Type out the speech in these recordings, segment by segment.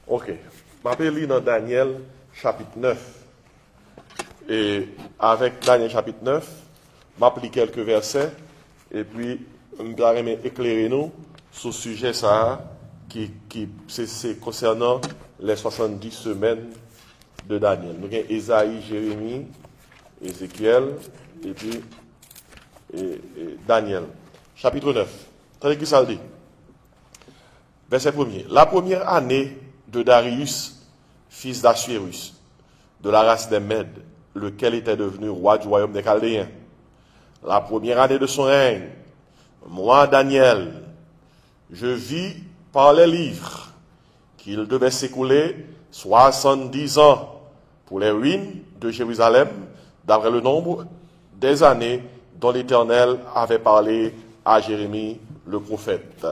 Ok. Je m'appelle dans Daniel chapitre 9. Et avec Daniel chapitre 9, je m'applique quelques versets et puis je vais éclairer nous sur ce sujet ça, qui c'est concernant les 70 semaines de Daniel. Nous avons Ésaïe, Jérémie, Ézéchiel et puis Daniel. Chapitre 9. Attendez qui ça dit. Verset 1er. La première année de Darius, fils d'Assuérus, de la race des Mèdes, lequel était devenu roi du royaume des Chaldéens. La première année de son règne, moi, Daniel, je vis par les livres qu'il devait s'écouler 70 ans pour les ruines de Jérusalem, d'après le nombre des années dont l'Éternel avait parlé à Jérémie le prophète.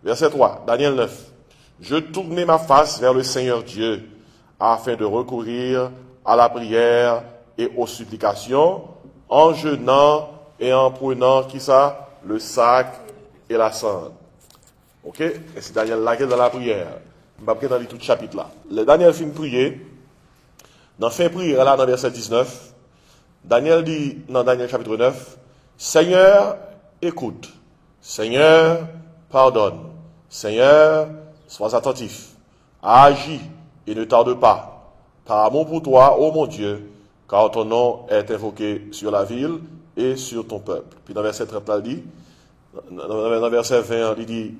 Verset 3, Daniel 9. Je tournai ma face vers le Seigneur Dieu afin de recourir à la prière et aux supplications en jeûnant et en prenant, qui ça? Le sac et la cendre. Ok? Et c'est Daniel là qui est dans la prière. Je ne vais pas dans tout le chapitre là. Le Daniel finit de prier. Dans fin prière là, dans verset 19, Daniel dit, dans Daniel chapitre 9, Seigneur, écoute. Seigneur, pardonne. Seigneur, sois attentif. Agis et ne tarde pas. Par amour pour toi, ô mon Dieu, car ton nom est invoqué sur la ville et sur ton peuple. Puis dans verset 30, il dit, dans verset 20, il dit,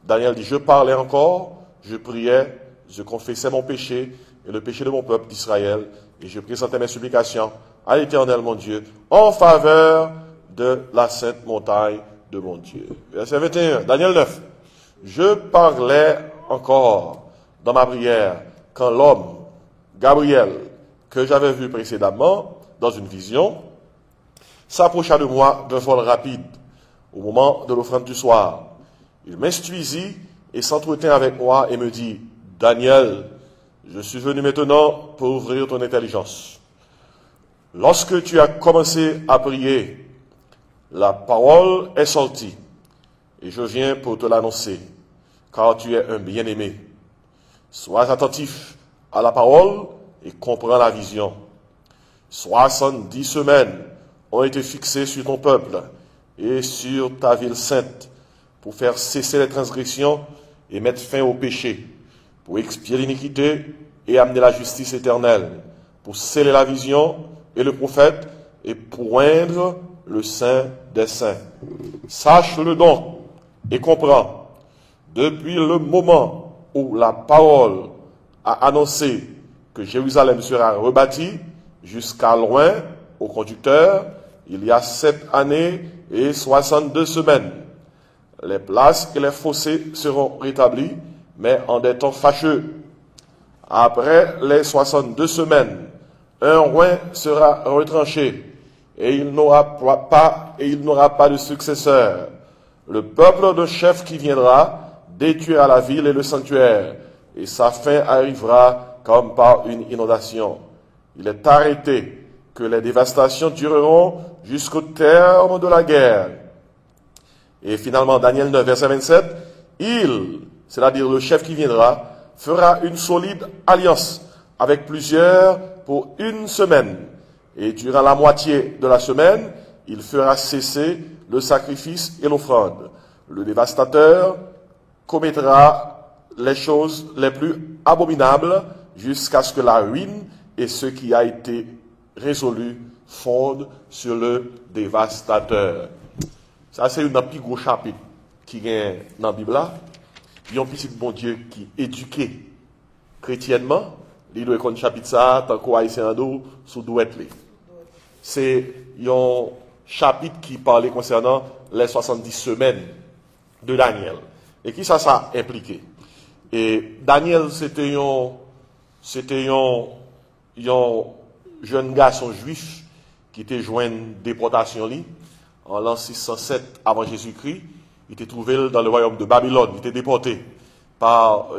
Daniel dit, je parlais encore, je priais, je confessais mon péché et le péché de mon peuple d'Israël, et je présentais mes supplications à l'Éternel mon Dieu, en faveur de la sainte montagne de mon Dieu. Verset 21, Daniel 9. Je parlais encore dans ma prière quand l'homme, Gabriel, que j'avais vu précédemment dans une vision, s'approcha de moi d'un vol rapide au moment de l'offrande du soir. Il m'instruisit et s'entretint avec moi et me dit, Daniel, je suis venu maintenant pour ouvrir ton intelligence. Lorsque tu as commencé à prier, la parole est sortie et je viens pour te l'annoncer, car tu es un bien-aimé. Sois attentif à la parole et comprends la vision. 70 semaines ont été fixées sur ton peuple et sur ta ville sainte pour faire cesser les transgressions et mettre fin au péché, pour expier l'iniquité et amener la justice éternelle, pour sceller la vision et le prophète et poindre le Saint des saints. Sache-le donc et comprends. Depuis le moment où la parole a annoncé que Jérusalem sera rebâtie jusqu'à loin au conducteur, il y a 7 années et 62 semaines. Les places et les fossés seront rétablis, mais en des temps fâcheux. Après les 62 semaines, un roi sera retranché et il n'aura pas de successeur. Le peuple de chef qui viendra détruira la ville et le sanctuaire, et sa fin arrivera comme par une inondation. Il est arrêté que les dévastations dureront jusqu'au terme de la guerre. Et finalement, Daniel 9, verset 27, il, c'est-à-dire le chef qui viendra, fera une solide alliance avec plusieurs pour une semaine. Et durant la moitié de la semaine, il fera cesser le sacrifice et l'offrande. Le dévastateur commettra les choses les plus abominables jusqu'à ce que la ruine et ce qui a été résolu fondent sur le dévastateur. Ça, c'est un plus gros chapitre qui est dans la Bible. Il y a un petit bon Dieu qui est éduqué chrétiennement. Il doit être un chapitre ça, tant qu'on haïtien d'eau, sous douette. C'est un chapitre qui parlait concernant les 70 semaines de Daniel. Et qui ça a impliqué? Et Daniel, c'était un jeune garçon juif qui était joint une déportation en l'an 607 avant Jésus-Christ. Il était trouvé dans le royaume de Babylone. Il était déporté par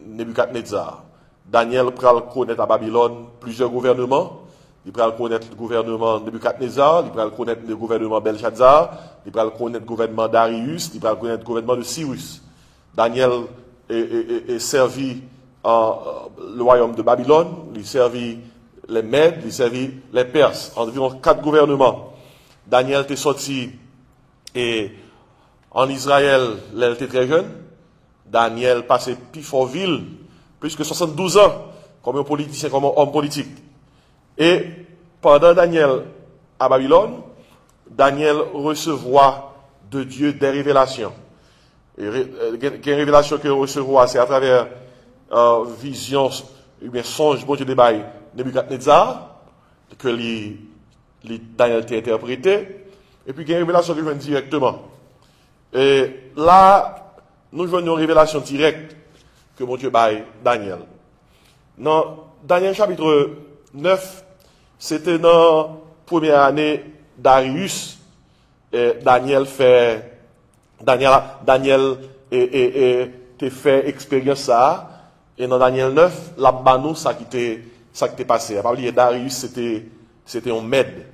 Nebuchadnezzar. Daniel pral connaître à Babylone plusieurs gouvernements. Il pral connaître le gouvernement Nebuchadnezzar, il pral connaître le gouvernement Belshazzar, il pral connaître le gouvernement Darius, il pral connaître le gouvernement de Cyrus. Daniel et servi le royaume de Babylone, il servit les Mèdes, il servit les Perses, environ 4 gouvernements. Daniel était sorti et en Israël, il était très jeune. Daniel passait plus fort ville, plus que 72 ans, comme un politicien, comme un homme politique. Et pendant Daniel à Babylone, Daniel recevra de Dieu des révélations. Et une révélation que recevra, c'est à travers visions, bien songes, bon Dieu des bails, Nebuchadnezzar, que Daniel a interprété. Et puis il y a une révélation qui vient directement. Et là, nous voyons une révélation directe que mon Dieu baille Daniel. Dans Daniel chapitre 9, c'était dans la première année Darius. Et Daniel te fait expérience ça. Et dans Daniel 9, la banou ça qui t'est passé. À part Darius, c'était un Mède.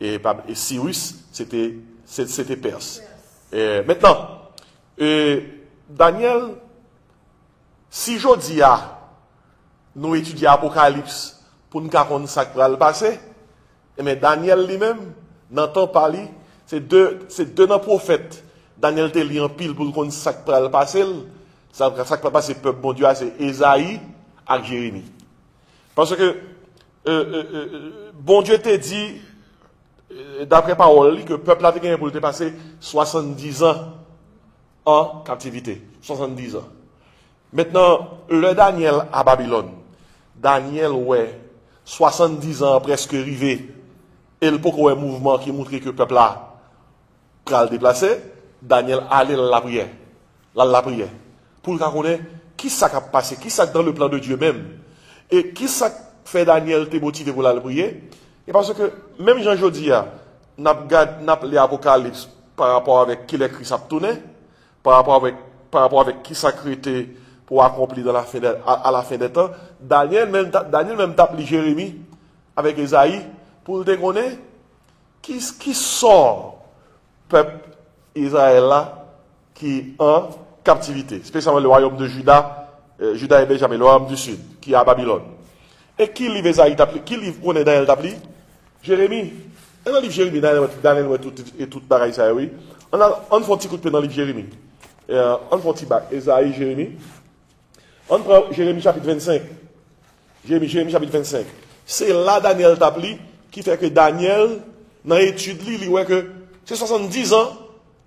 Et Cyrus, c'était Perse. Et maintenant, Daniel, si je dis nous étudions l'Apocalypse pour nous comprendre ce qui va le passer, mais Daniel lui-même, n'entend parler, c'est deux prophètes. Daniel te lit en pile pour qu'on ce qui va le passer. Ça qui va passer, peuple bon Dieu, c'est Esaïe et Jérémie. Parce que bon Dieu te dit, d'après parole, que le peuple a gagné pour te passer 70 ans en captivité. 70 ans. Maintenant, le Daniel à Babylone. Daniel, ouais, 70 ans presque arrivé. Et le pourquoi un mouvement qui montre que le peuple a le déplacer. Daniel allait la prière. La prière. Pour qu'on connaisse qui ça a passé, qui ça dans le plan de Dieu même. Et qui ça fait Daniel te motiver pour la prier. Et parce que même Jean Jodia, n'a l'Apocalypse par rapport avec qui l'écrit ça tourné, par rapport avec qui ça créé pour accomplir à la fin des temps. Daniel même tape Jérémie avec Esaïe pour te connaître qui sort peuple Israël là qui en captivité, spécialement le royaume de Juda, Juda et Benjamin, le royaume du sud, qui est à Babylone. Et qui livre Esaïe t'appli, qui livre connaît Daniel t'appli? Jérémie. Et dans le livre Jérémie, Daniel et tout pareil ça, oui. On fait un petit coup de pied dans le livre Jérémie. On fait un petit bac, Esaïe, Jérémie. On prend Jérémie chapitre 25. Jérémie chapitre 25. C'est là Daniel t'appli qui fait que Daniel, dans l'étude, il voit que c'est 70 ans,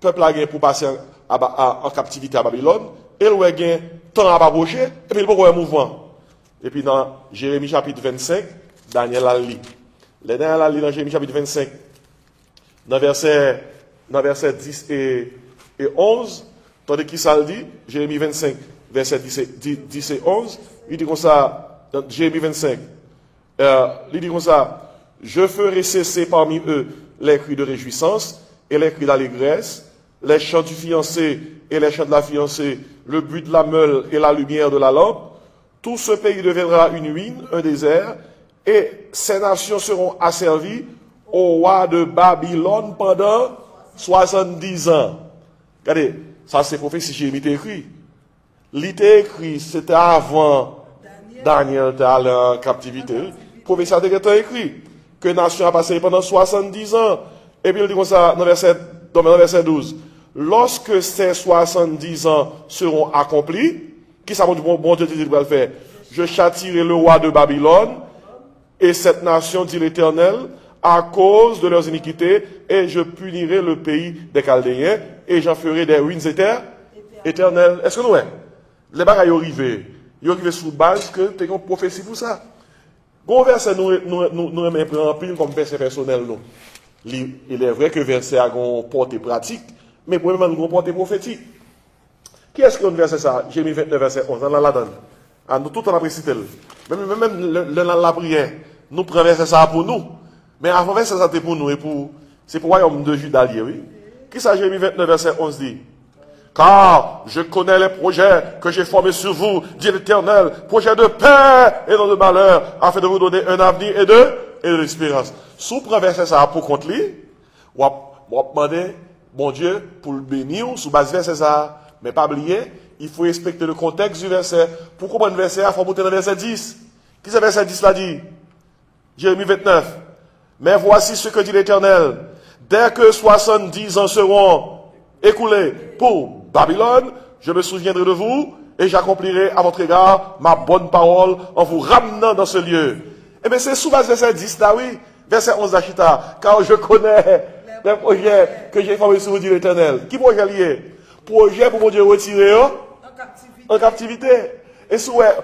le peuple a gagné pour passer en captivité à Babylone, et il a gagné temps à approcher, et puis il peut avoir un mouvement. Et puis dans Jérémie chapitre 25, Daniel a lu. Daniel a lu dans Jérémie chapitre 25, dans verset 10 et 11, tandis qu'il ça le dit, Jérémie 25, verset 10 et 11, il dit comme ça, dans Jérémie 25, il dit comme ça, je ferai cesser parmi eux les cris de réjouissance et les cris d'allégresse, les chants du fiancé et les chants de la fiancée, le bruit de la meule et la lumière de la lampe. Tout ce pays deviendra une ruine, un désert, et ces nations seront asservies au roi de Babylone pendant 70 ans. Regardez, ça c'est prophétie Jérémie écrit. L'ité écrit, c'était avant Daniel était allé en captivité. Prophétie a écrit que la nation a passé pendant 70 ans. Et puis il dit comme ça dans le verset 12. Lorsque ces 70 ans seront accomplis, qui ça bon Dieu dit va le faire? Je châtierai le roi de Babylone et cette nation, dit l'Éternel, à cause de leurs iniquités, et je punirai le pays des Chaldéens, et j'en ferai des ruines éternelles. Est-ce que nous, les bagailles arrivent, ils arrivent sous base que tu as une prophétie pour ça. Bon verset, nous aimons en pile comme verset personnel, nous. Il est vrai que verset a une portée pratique, mais pour nous, une portée prophétique. Qui est-ce qui a un verset ça? Jérémie 29, verset 11, on la donne. Nous tout on a précisé. Même la prière, nous prenons verset ça pour nous. Mais avant verset ça c'est pour nous et c'est pour le royaume de Juda, oui. Qui ça Jérémie 29, verset 11 dit? Car je connais les projets que j'ai formés sur vous, dit l'Éternel, projets de paix et non de malheur, afin de vous donner un avenir et de l'espérance. Si vous prenez verset ça pour contre lui, vous demandez, bon Dieu, pour le bénir, sous base verset ça, mais pas oublier il faut respecter le contexte du verset. Pour comprendre le verset, il faut monter dans le verset 10. Qui c'est le verset 10 là dit? Jérémie 29. Mais voici ce que dit l'Éternel. Dès que 70 ans seront écoulés pour Babylone, je me souviendrai de vous et j'accomplirai à votre égard ma bonne parole en vous ramenant dans ce lieu. Eh bien, c'est sous base verset 10 là, oui. Verset 11 d'Achita. Car je connais les projets que j'ai formés sur vous, dit l'Éternel. Qui projet lié? Projet pour mon Dieu retirer en captivité. Et si ouais,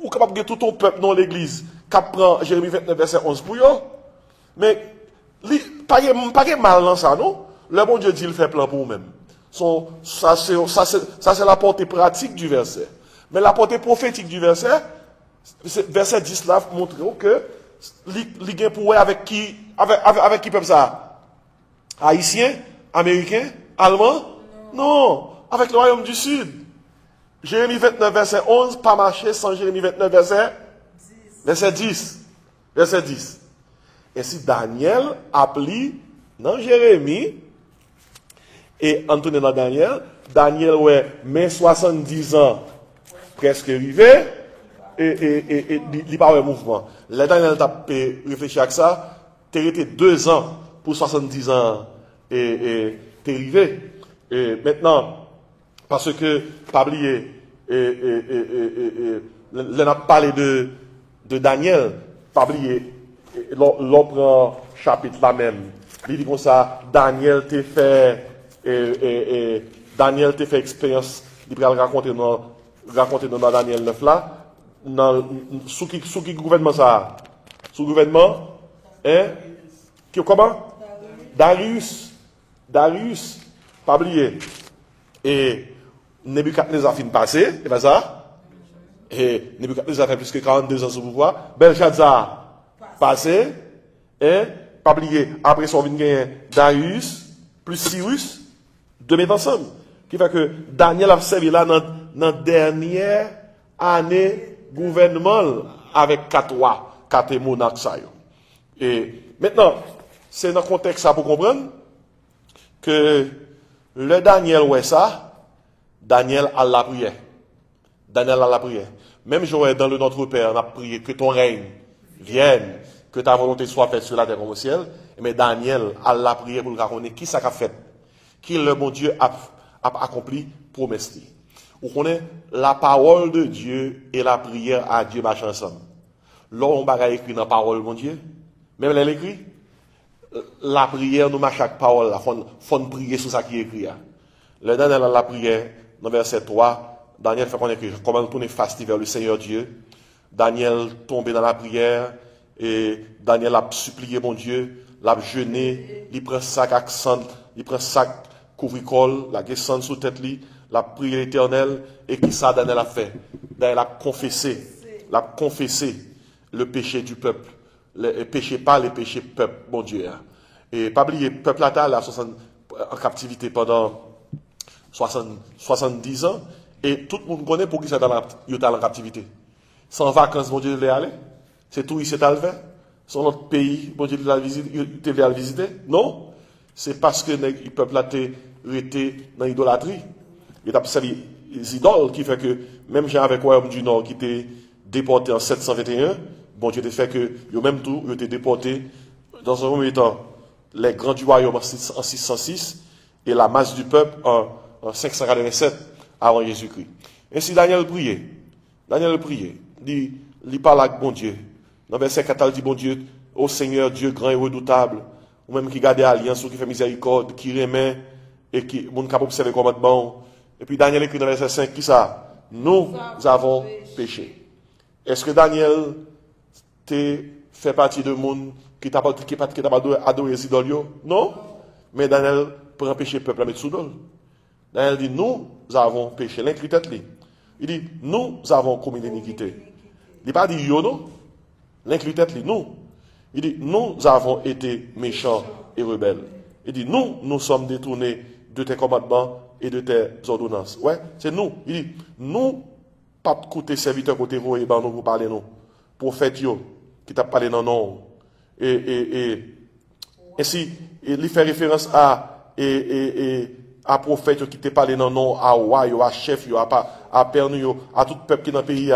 ou capable de tout ton peuple dans l'église, qui prend Jérémie 29, verset 11 pour eux. Mais, pas mal dans ça, non? Le bon Dieu dit, il fait plan pour vous-même. Ça, c'est la portée pratique du verset. Mais la portée prophétique du verset, verset 10 là, montre que, il gagne pour avec qui peuple ça? Haïtien? Américain? Allemand? Non. Avec le royaume du Sud. Jérémie 29, verset 11, pas marcher sans Jérémie 29, verset 10. Verset 10. Et si Daniel appelé dans Jérémie, et Antoine dans Daniel, ouais, mais 70 ans, presque arrivé, et il parle de mouvement. Là, Daniel t'a réfléchi à ça, t'es resté 2 ans pour 70 ans, et t'es arrivé. Et maintenant, parce que, pas oublier, on a parlé de Daniel, pas oublier, l'autre chapitre là même, il dit comme ça, Daniel t'a fait expérience, il va raconter dans Daniel 9 là, sous qui gouvernement ça? Sous gouvernement, hein? Comment? Darius, pas oublier. Et Nebuchadnezzar fin passé, c'est pas ça? Et Nebuchadnezzar fait plus que 42 ans sous pouvoir. Belshazzar passé, et pas oublier, après son vin gagné Darius, plus Cyrus, deux mettent ensemble. Qui fait que Daniel a servi là dans dernière année gouvernement avec 4 rois, 4 monarques. Et maintenant, c'est dans le contexte ça pour comprendre que le Daniel, ouais ça, Daniel a la prière. Daniel a la prière. Même Joël, dans le Notre Père, on a prié que ton règne vienne, que ta volonté soit faite sur la terre comme au ciel. Mais Daniel a la prière pour le raconter qui ça a fait, qui le bon Dieu a accompli promesse. Vous connaissez la parole de Dieu et la prière à Dieu marchent ensemble. L'on va écrit dans la parole de mon Dieu, même elle écrit, la prière nous marche chaque parole, faut prier sur ça qui est écrit. Le Daniel a la prière, dans verset 3, Daniel fait connaître comment tourner fasté vers le Seigneur Dieu. Daniel tombe dans la prière, et Daniel a supplié mon Dieu, l'a jeûné, il prend sac accent, il prend sac couvricole, la descend sous tête li, la prière l'éternel, et qui ça Daniel a fait? Daniel a confessé le péché du peuple. Le péché pas les péchés peuple, mon Dieu. Et pas oublier, peuple là en captivité pendant 70 ans, et tout le monde connaît pour qui ça est en captivité. Sans vacances, mon Dieu, il est allé. C'est tout, il s'est allé. Son autre pays, mon Dieu, il est allé visiter. Non. C'est parce que le peuple là était dans l'idolâtrie. Il a servi les idoles qui fait que, même gens avec le royaume du Nord qui était déporté en 721, bon Dieu, a fait que, yo même tout, ils étaient déportés dans un premier temps, les grands du royaume en 606 et la masse du peuple en 587 avant Jésus-Christ. Ainsi, Daniel priait. Il parle avec bon Dieu. Dans verset 4, il dit, bon Dieu, ô Seigneur, Dieu grand et redoutable, ou même qui garde l'alliance, ou qui fait miséricorde, qui remet, et qui, mon capable observer le commandement. Et puis Daniel écrit dans verset 5, qui ça? Nous avons péché. Est-ce que Daniel fait partie de monde qui t'a pas adoré les idoles? Non. Mais Daniel prend péché peuple à mettre sous l'eau. Daniel dit, nous avons péché. L'inclut tête li. Il dit, nous avons commis l'iniquité. Il dit pas dit yo, non. L'inclut tête li, nous. Il dit, nous avons été méchants et rebelles. Il dit, nous sommes détournés de tes commandements et de tes ordonnances. Ouais, c'est nous. Il dit, nous, pas côté serviteur, côté vous, et ben nous vous parlez, nous. Prophète yo, qui t'a parlé dans non. Et ainsi, il fait référence à, à prophète qui te parlé dans nom à roi, à chef, à père, à tout peuple qui est dans le pays.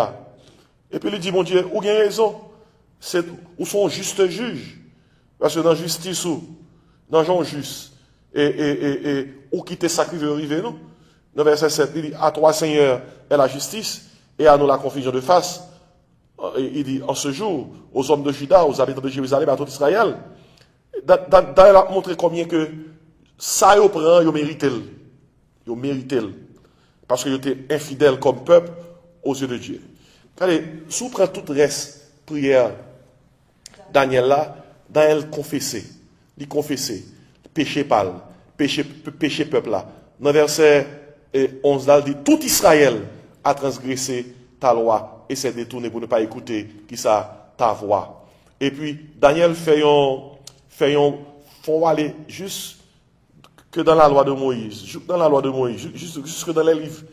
Et puis il dit, mon Dieu, ou bien raison, ou sont juste juges. Parce que dans la justice, dans le juste, ou qui te sacrifie arriver, non? Dans verset 7, il dit, à toi, Seigneur, est la justice, et à nous la confusion de face. Il dit, en ce jour, aux hommes de Juda, aux habitants de Jérusalem, à tout Israël, Daniel a montré combien que ça, il prend, il mérite. Il mérite. Parce qu'il était infidèle comme peuple aux yeux de Dieu. Allez, si vous prenez tout le reste, prière, Daniel là, Daniel confessait. Il confessait. Péché pâle. Péché peuple là. Dans verset 11 là, il dit, tout Israël a transgressé ta loi et s'est détourné pour ne pas écouter qui ça, ta voix. Et puis, Daniel font aller juste que dans la loi de Moïse, jusque dans les livres,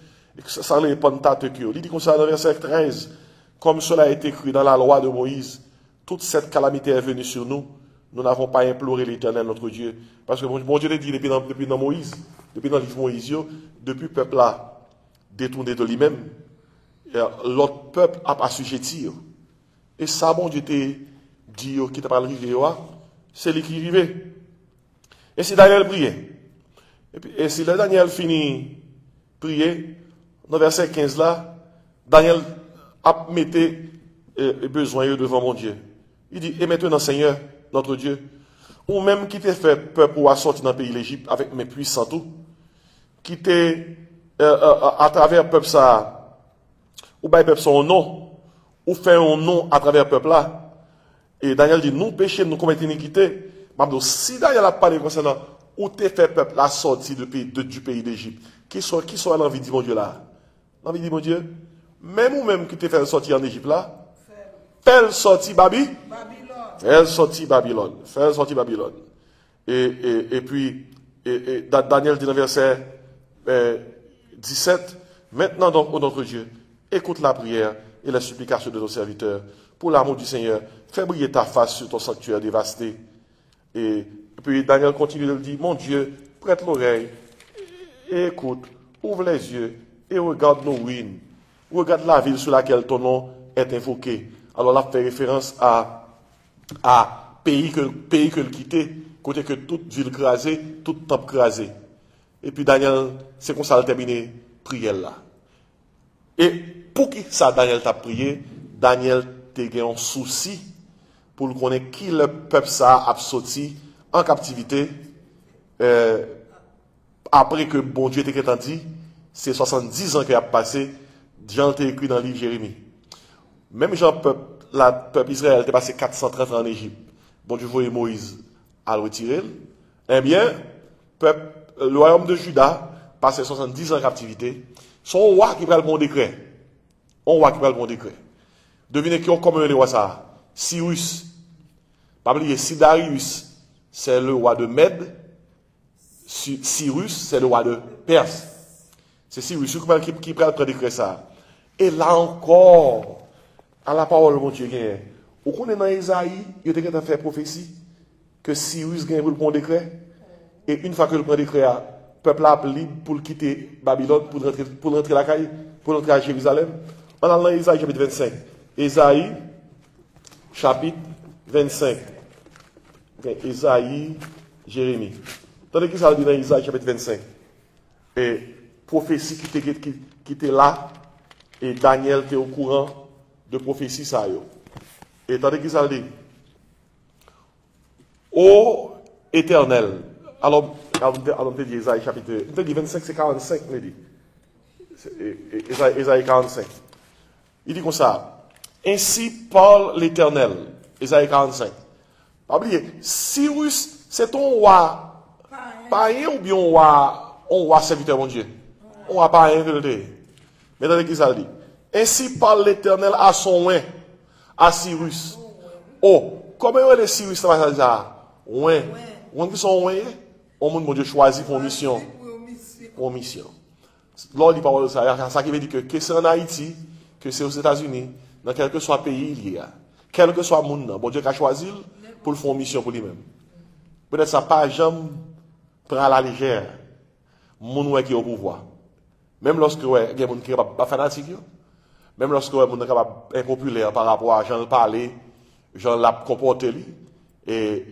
ça les Pentateuque. Il dit comme ça dans verset 13, comme cela a été écrit dans la loi de Moïse, toute cette calamité est venue sur nous, nous n'avons pas imploré l'Éternel notre Dieu. Parce que mon Dieu l'a dit depuis dans Moïse, depuis dans le livre Moïse, depuis le peuple a détourné de lui-même, l'autre peuple a assujetti. Et ça, bon Dieu t'a dit, qui t'a pas arrivé, c'est lui qui est arrivé. Et c'est Daniel priait. Et si le Daniel finit prier, dans le verset 15 là, Daniel a mis besoin devant mon Dieu. Il dit, et maintenant Seigneur, notre Dieu, ou même qui t'a fait peuple pour sortir dans le pays de l'Égypte avec mes puissants tout, qui t'a, à travers le peuple ça, ou bien peuple son nom, ou fait un nom à travers le peuple là. Et Daniel dit, nous péchons, nous commettons iniquité. Si Daniel a parlé concernant où t'es fait peuple la sortie du pays d'Égypte, qui sont l'envie de mon Dieu là? L'envie de mon Dieu, même ou même qui t'es fait sortir en Égypte là, fais sortir Babylone. Fais sortir Babylone. Fais sortir Babylone. Et puis, Daniel dit dans verset 17, maintenant donc, ô notre Dieu, écoute la prière et la supplication de nos serviteurs. Pour l'amour du Seigneur, fais briller ta face sur ton sanctuaire dévasté. Et puis Daniel continue de le dire, mon Dieu, prête l'oreille, et écoute, ouvre les yeux, et regarde nos ruines. Regarde la ville sur laquelle ton nom est invoqué. Alors là, fait référence à pays que le quittait, côté que toute ville crasée, tout temple crasé. Et puis Daniel, c'est comme ça a terminé prière là. Et pour qui ça Daniel t'a prié, Daniel t'a eu un souci pour le connaître qui le peuple ça a sorti en captivité après que bon Dieu t'a dit, c'est 70 ans qu'il a passé, Jean t'a écrit dans le livre Jérémie. Même Jean peuple Israël était passé 430 ans en Égypte. Bon Dieu voyait Moïse à le retirer. Eh bien, le royaume de Juda passé 70 ans en captivité. Son roi qui prend le bon décret. Un roi qui prend le bon décret. Devinez qui ont comme le roi ça? Cyrus. Pas oublier, si Darius, c'est le roi de Mède, Cyrus, c'est le roi de Perse. C'est Cyrus qui prend le décret ça. Et là encore, à la parole de mon Dieu, vous connaissez dans Isaïe, il y a fait prophétie que Cyrus gagne pour le bon décret. Et une fois que le bon décret, le peuple a libre pour quitter Babylone, pour rentrer la caille, pour rentrer à Jérusalem. On a dans Isaïe chapitre 25. Isaïe chapitre 25. Okay. Isaïe, Jérémie. Tandis que ça dit dans Isaïe chapitre 25. Et prophétie qui était là, et Daniel était au courant de prophétie ça. Et tandis que ça dit, ô Éternel, alors on te dit Isaïe chapitre, on te dit 25, c'est 45, on dit. Isaïe 45. Il dit comme ça, ainsi parle l'Éternel, Isaïe 45. Pas oublier, Cyrus, c'est ton roi, païen ou bien un roi serviteur, mon Dieu? On roi païen que le dit. Mais tandis que ça dit, ainsi parle l'Éternel à son oin, à Cyrus. Oh, comment est Cyrus ça va dire? Ouais. On qui sont oin, on mon Dieu choisi pour mission. Pour mission. Lors du parole de ça, ça qui veut dire que c'est en Haïti, que c'est aux États-Unis, dans quel que soit le pays il y a, quel que soit le monde, bon Dieu a choisi pour le faire mission pour lui-même. Peut-être ça pas jamais prend à la légère. moun qui est au pouvoir. Même lorsque ouais, il y a des gens qui sont fanatiques, même lorsque ouais, moun capable impopulaire par rapport à Jean parler, Jean l'a comporté et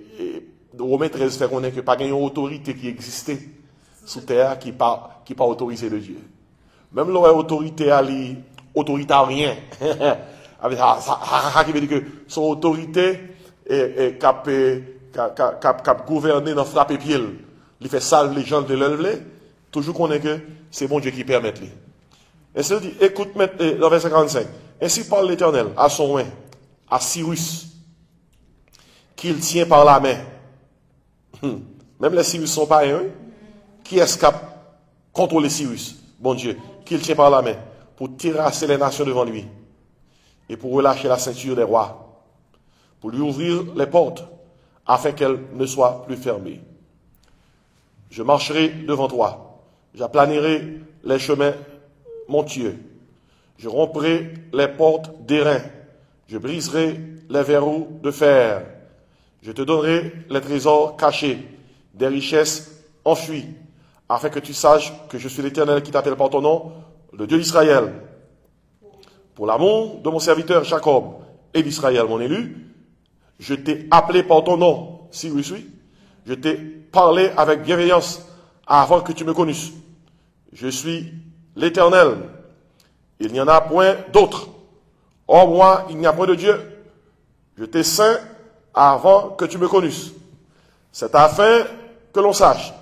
Romains 13 fait connaître que pas une autorité qui existait sous terre qui pas autorisée de Dieu. Même l'autorité ali autoritarien ça qui veut dire que son autorité est cap gouverner dans frapper pied, il fait salve les gens de l'enlever, toujours qu'on est que c'est bon Dieu qui permet lui. Et ça dit écoute dans verset 45. Ainsi parle l'Éternel à son oint, à Cyrus, qu'il tient par la main. Même les Cyrus sont pas un. Qui est-ce qui a contrôlé Cyrus? Bon Dieu, qu'il tient par la main pour terrasser les nations devant lui et pour relâcher la ceinture des rois, pour lui ouvrir les portes afin qu'elles ne soient plus fermées. Je marcherai devant toi, j'aplanirai les chemins montueux, je romprai les portes d'airain, je briserai les verrous de fer, je te donnerai les trésors cachés, des richesses enfuies, afin que tu saches que je suis l'Éternel qui t'appelle par ton nom, le Dieu d'Israël. Pour l'amour de mon serviteur Jacob et d'Israël, mon élu, je t'ai appelé par ton nom, si oui, oui. Je t'ai parlé avec bienveillance avant que tu me connusses. Je suis l'Éternel. Il n'y en a point d'autre. Hors moi, il n'y a point de Dieu. Je t'ai saint avant que tu me connusses. C'est afin que l'on sache,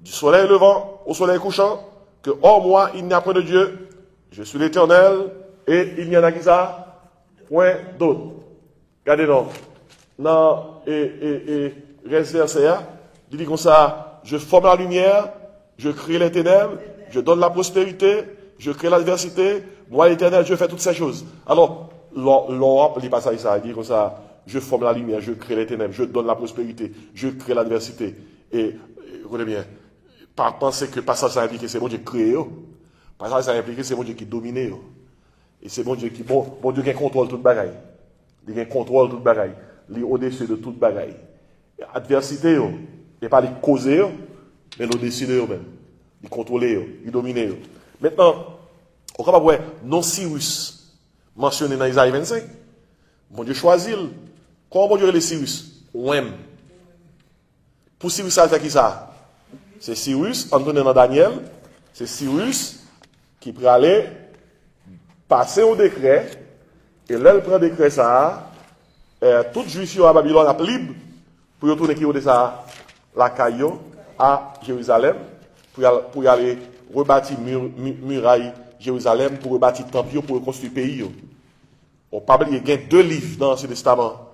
du soleil levant au soleil couchant, que hors moi, il n'y a point de Dieu. Je suis l'Éternel et il n'y en a qui ça, point d'autre. Regardez donc. Non, reste verset, il dit comme ça, je forme la lumière, je crée les ténèbres, je donne la prospérité, je crée l'adversité, moi l'Éternel, je fais toutes ces choses. Alors, l'Europe, il dit pas ça, il dit comme ça, je forme la lumière, je crée les ténèbres, je donne la prospérité, je crée l'adversité. Et, écoutez bien, pas penser que passage ça implique que c'est bon Dieu qui crée, passage ça implique que c'est bon Dieu qui domine, et c'est bon Dieu qui, bon Dieu qui contrôle toute bagaille. Il contrôle toute bagaille. Il est au-dessus de toute bagaille. Adversité, il n'est pas les causer, mais il est au-dessus de eux-mêmes. Il contrôle, il domine. Maintenant, on va voir non Cyrus mentionné dans Isaïe 25. Bon Dieu choisit. Comment bon Dieu les Cyrus? Ouem. Pour Cyrus, ça fait qui ça? C'est Cyrus, Antonin dans Daniel, c'est Cyrus qui peut aller passer au décret, et là, il prend le décret ça, toute juif à Babylone est libre pour retourner qui de ça, la caillou à Jérusalem, pour y aller rebâtir muraille Jérusalem, pour rebâtir le temple, pour reconstruire le pays. On pas oublier, il y a 2 livres dans ce testament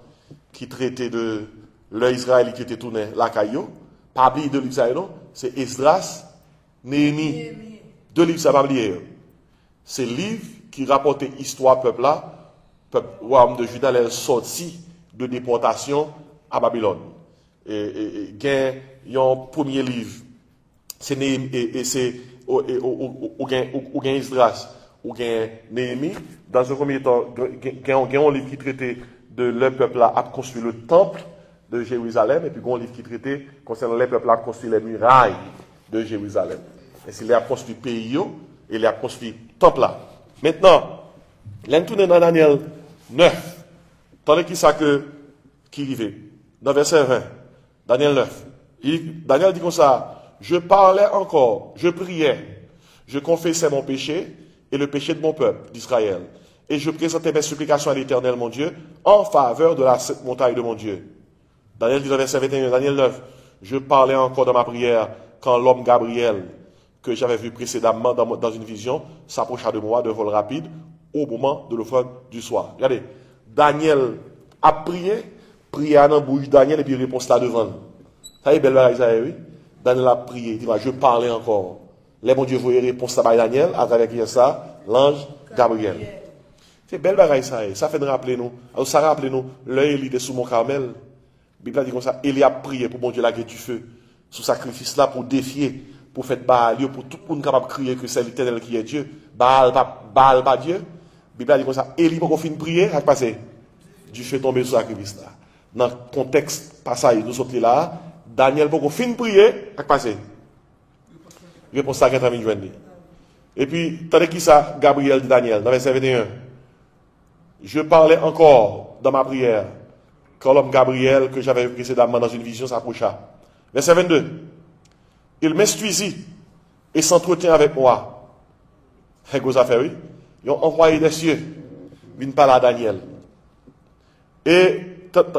qui traitaient de l'Israël qui était tourné la caillou. Pas oublier 2 livres ça, non? C'est Esdras, Néhémie. 2 livres ça, pas oublier. C'est livre qui rapportait l'histoire peuple là, peuple royaume de Juda, les sorti de déportation à Babylone. Et il y a un premier livre, c'est Néhémie, et c'est ou Esdras, ou Néhémie. Dans un premier temps, il y a un livre qui traitait de le peuple là à construire le temple de Jérusalem, et puis il y a un livre qui traitait concernant les peuples là à construire les murailles de Jérusalem. Et c'est là construit le pays, et il a construit le temple là. Maintenant, l'entourné dans Daniel 9, tandis qu'il ça qui arrivait, dans verset 20, Daniel 9, Daniel dit comme ça, je parlais encore, je priais, je confessais mon péché et le péché de mon peuple d'Israël, et je présentais mes supplications à l'Éternel mon Dieu en faveur de la sainte montagne de mon Dieu. Daniel dit dans verset 21, Daniel 9, je parlais encore dans ma prière quand l'homme Gabriel, que j'avais vu précédemment dans une vision, s'approcha de moi de vol rapide au moment de l'offrande du soir. Regardez, Daniel a prié dans la bouche de Daniel et puis réponse là devant. Ça y est, belle bagaille, ça y est, oui. Daniel a prié, il dit, je parlais encore. Les bon Dieu voyait réponse à Daniel, à travers qui est ça, l'ange Gabriel. C'est belle bagaille, ça y est. Ça fait de rappeler nous. Alors, ça rappelle nous, l'œil il était sous mon Carmel. La Bible dit comme ça, Élie a prié pour bon Dieu la guerre du feu, sous sacrifice là, pour défier, pour faire Baal, pour tout le monde capable de crier que c'est l'Éternel qui est Dieu. Baal pas Dieu. La Bible dit comme ça, Élie pour qu'on finisse prier, ça passé. Du feu tombé sur sacrifice là. Dans le contexte passage, nous sommes là, Daniel pour qu'on finisse prier, ça passé. Réponse ça, quand joindre. Et puis, tandis qui ça, Gabriel dit Daniel, dans verset 21. Je parlais encore dans ma prière, quand l'homme Gabriel, que j'avais vu précédemment dans une vision, s'approcha. Verset 22. Il m'instruisit et s'entretient avec moi. Et gros affaire, oui. Ils ont envoyé des cieux, viennent parler à Daniel. Et,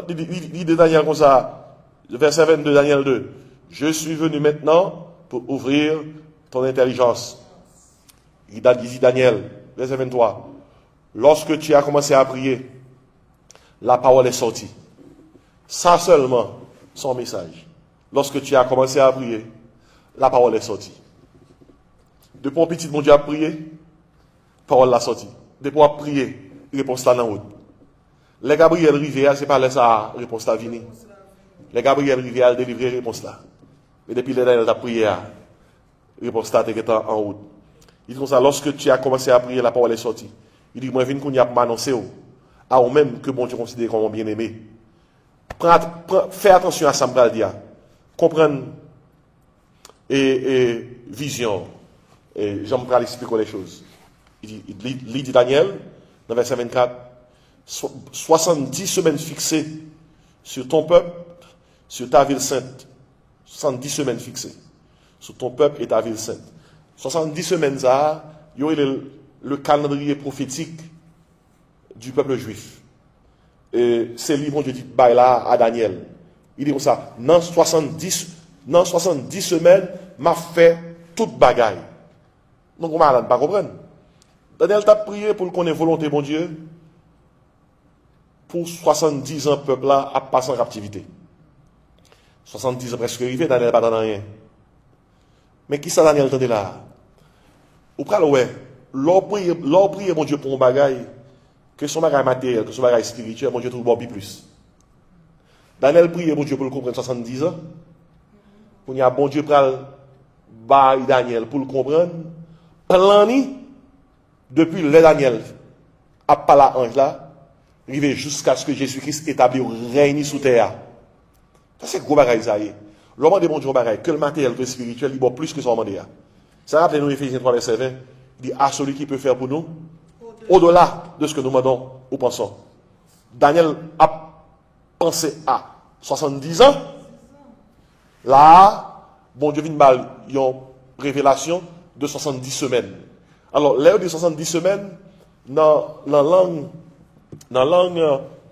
il dit Daniel comme ça, verset 22, Daniel 2. Je suis venu maintenant pour ouvrir ton intelligence. Il dit Daniel, verset 23. Lorsque tu as commencé à prier, la parole est sortie. Ça seulement, son message. Lorsque tu as commencé à prier, la parole est sortie. Depuis un petit, mon Dieu a prié, parole l'a sortie. Depuis a prié, réponse là dans route. Les Gabriel Rivière, c'est pas là ça, réponse là vini. Les Gabriel Rivière délivré réponse là. Et depuis les derniers, a prié, réponse là était en route. Il dit comme ça, lorsque tu as commencé à prier, la parole est sortie. Il dit, moi, je viens qu'on y a m'annoncer, à ou même que bon Dieu considère comme bien aimé. Fais attention à ça, me dire. Comprendre et vision. Et j'aime pas expliquer les choses. Il dit Daniel, dans verset 24, 70 semaines fixées sur ton peuple, sur ta ville sainte. 70 semaines fixées sur ton peuple et ta ville sainte. 70 semaines, il y aurait le calendrier prophétique du peuple juif. Et c'est lui, bon Dieu dit, là à Daniel. Il dit comme ça, dans 70 semaines, m'a fait toute bagaille. Donc, on m'a pas comprendre. Daniel t'a prié pour qu'on ait volonté, bon Dieu, pour 70 ans, peuple là, à passer en captivité. 70 ans presque arrivé, Daniel n'a pas dans rien. Mais qui ça, Daniel, tendait là? Ou pral ouais, l'or prier, mon Dieu, pour un bagaille, que son bagaille matériel, que son bagaille spirituel, mon Dieu, trouve beaucoup plus. Daniel prier, mon Dieu, pour le comprendre 70 ans. Pour y a bon Dieu pral bail Daniel pour le comprendre. Plani, depuis le Daniel, à pas la ange là, arrivé jusqu'à ce que Jésus-Christ établit règne sous terre. Ça, c'est gros bagaille, ça y est. L'homme de mon Dieu, bagaille, que le matériel, que le spirituel, il vaut plus que son demandé. Ça rappelle nous Éphésiens 3, verset 20. Il dit à celui qui peut faire pour nous, au-delà de ce que nous demandons ou pensons. Daniel a pensé à 70 ans. Là, bon Dieu vient de une révélation de 70 semaines. Alors, l'heure de 70 semaines, dans la langue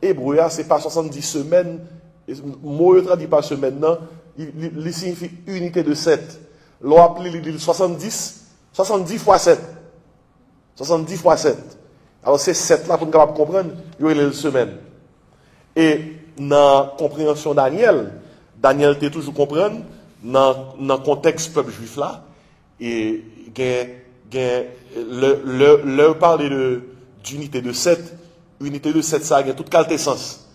hébreu, c'est pas 70 semaines. Le mot traduit par semaine, non, il signifie unité de 7. L'on appelle 70 fois 7. 70 fois 7. Alors, c'est 7 là pour nous comprendre, il y a une semaine. Et dans la compréhension Daniel était toujours comprendre, dans le contexte peuple juif là, et le parler d'unité de 7, unité de 7, ça a toute qualité sens.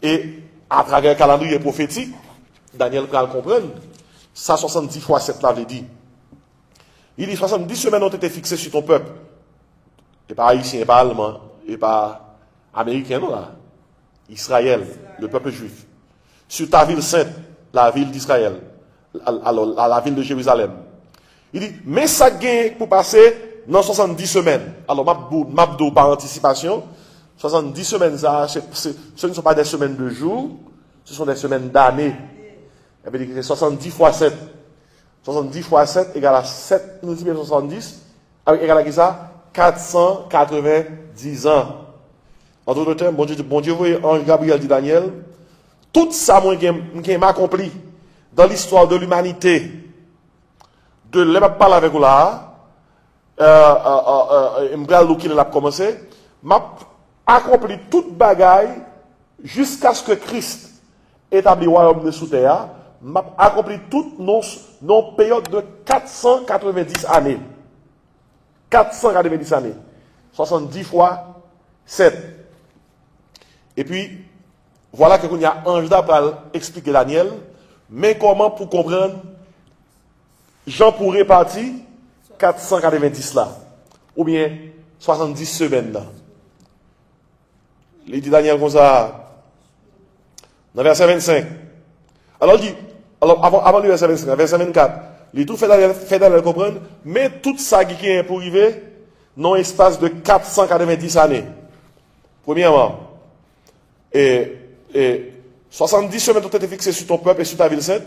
Et à travers le calendrier prophétique, Daniel peut le comprendre, ça 70 fois 7 là, veut dire. Il dit 70 semaines ont été fixées sur ton peuple. Et pas haïtien, et pas allemand, et pas américain, non là. Israël, le peuple juif. Sur ta ville sainte, la ville d'Israël, alors la ville de Jérusalem. Il dit, mais ça gagne pour passer dans 70 semaines. Alors, mabdo par anticipation, 70 semaines, ce ne sont pas des semaines de jours, ce sont des semaines d'années. Il veut dire que 70 fois 7. 70 fois 7 égale à 7 multiplié par 70, égale à qui ça? 490 ans. En d'autres termes, bon Dieu, voyez, ange Gabriel dit Daniel, tout ça, moi, qui m'a accompli dans l'histoire de l'humanité, de l'État parler avec vous là, m'bral qui l'a commencé, m'a accompli toute bagaille jusqu'à ce que Christ établit le royaume de sous terre, m'a accompli toute nos période de 490 années. 490 années. 70 fois 7. Et puis, voilà que il y a Ange pour expliquer Daniel, mais comment pour comprendre, Jean pour répartir 490 là, ou bien 70 semaines là. Il dit Daniel comme ça, dans verset 25. Alors il dit, avant le verset 25, verset 24, Les tout fait Daniel comprendre, mais tout ça qui est pour arriver, dans un espace de 490 années. Premièrement, et 70 semaines ont été fixées sur ton peuple et sur ta ville sainte.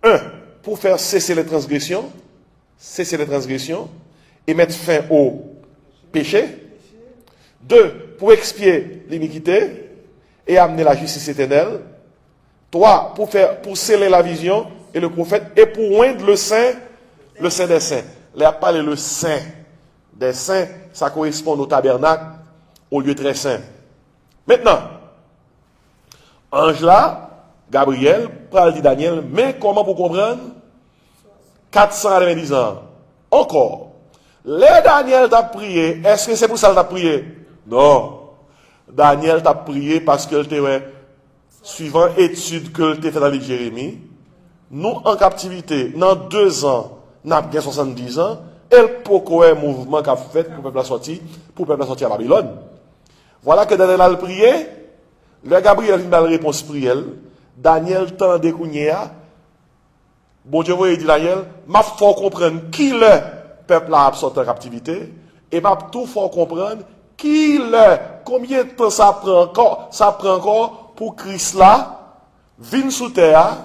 Un, pour faire cesser les transgressions, et mettre fin au péché. Deux, pour expier l'iniquité et amener la justice éternelle. Trois, pour sceller la vision et le prophète, et pour oindre le saint des saints. Là, parler le saint des saints, ça correspond au tabernacle, au lieu très saint. Maintenant, ange là, Gabriel, parle dit Daniel, mais comment pour comprendre? 490 ans. Encore. Les Daniel t'a prié, est-ce que c'est pour ça qu'il t'a prié? Non. Daniel t'a prié parce que suivant étude que tu fait dans le Jérémie, nous en captivité, dans 2 ans, nous avons 70 ans, et pourquoi un mouvement qu'a fait pour le peuple sortir à Babylone. Voilà que Daniel a prié, le Gabriel vient dans la réponse prière, Daniel tend décougnéa, bon Dieu vous dit Daniel, m'a faut comprendre qui le peuple a sorti en captivité, et m'a tout faut comprendre combien de temps ça prend encore pour Christ là, venir sous terre,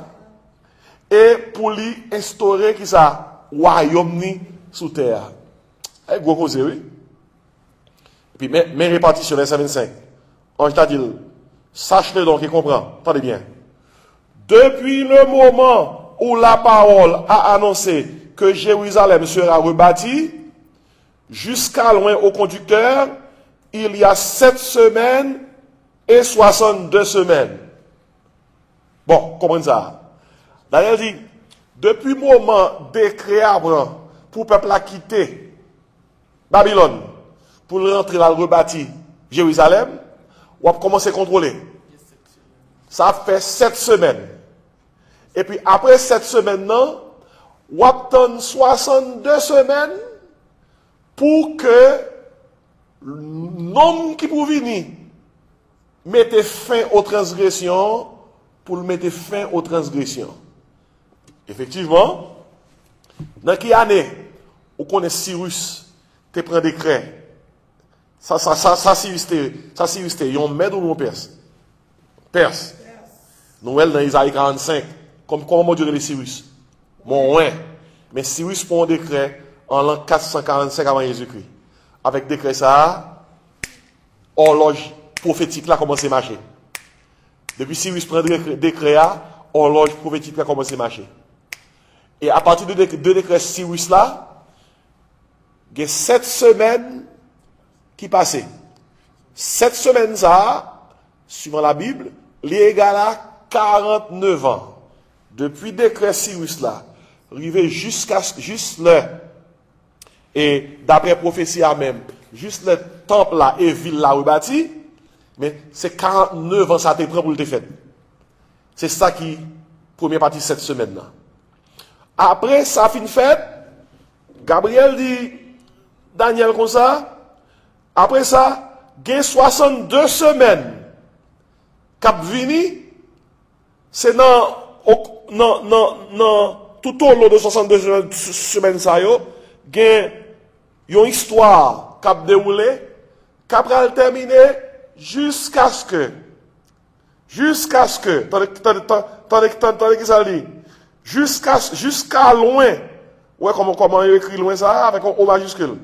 et pour lui instaurer qui ça, royaume ni sous terre. Et gros cause, oui. Et puis, mes répartitions, verset 25. Ange t'a dit, sache-le donc et comprends. Attendez bien. Depuis le moment où la parole a annoncé que Jérusalem sera rebâtie, jusqu'à loin au conducteur, il y a 7 semaines et 62 semaines. Bon, comprenez ça. Daniel dit, depuis le moment décret Abraham pour le peuple à quitter Babylone, pour rentrer dans le rebâti Jérusalem, on va commencer à contrôler. Ça fait 7 semaines. Et puis après 7 semaines, on va attendre 62 semaines pour que l'homme qui pour venir mette fin aux transgressions, pour mettre fin aux transgressions. Effectivement, dans quelle année on connaît Cyrus, te prend décret. Ça Cyrus, yon med ou non perse? Perse. Noël dans Isaïe 45. Comment Dieu les Cyrus? Mon ouais. Mais Cyrus prend un décret en l'an 445 avant Jésus-Christ. Avec décret ça, horloge prophétique là commence à marcher. Depuis Cyrus prend décret là, horloge prophétique là commence à marcher. Et à partir de décret Cyrus là, il y a 7 semaines qui passaient. 7 semaines ça, suivant la Bible, l'égal à 49 ans. Depuis décret Cyrus là, arrivé juste là, et d'après prophétie à même, juste le temple là et ville là rebâti, mais c'est 49 ans ça te prend pour le fait. C'est ça qui, première partie de cette semaine là. Après, ça fin fait, Gabriel dit, Daniel comme ça, après ça, il y a 62 semaines, cap vini, c'est dans tout au long de 62 semaines, ça y a une histoire cap déroulé, cap terminé, jusqu'à ce que, tandis que ça dit, jusqu'à loin. Ouais, comment il écrit loin ça avec un O majuscule.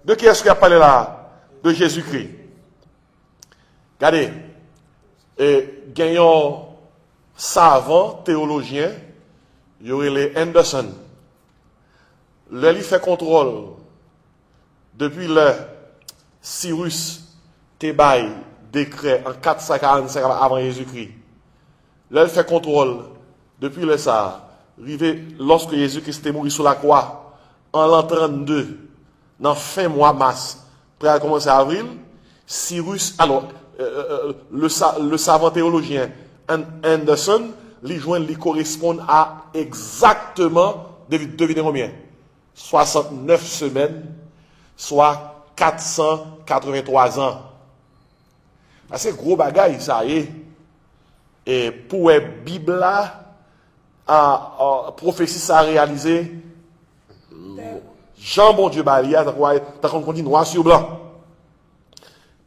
De qui est-ce qu'il a parlé là? De Jésus-Christ. Regardez, gagnant savant, théologien, il y aurait les Anderson. Le il fait contrôle depuis le Cyrus Thébaï décret en 445 avant Jésus-Christ. Là, il fait contrôle depuis le ça. Arrivé lorsque Jésus-Christ est mort sur la croix, en l'an 32, dans fin mois mars, près à commencer avril, Cyrus, alors, le savant théologien Anderson, lui correspond à exactement, devinez combien? 69 semaines, soit 483 ans. C'est gros bagaille, ça y est. Et pour la Bible là, prophétie ça a réalisé, Jean bon Dieu Balia, t'as qu'on dit noir sur blanc.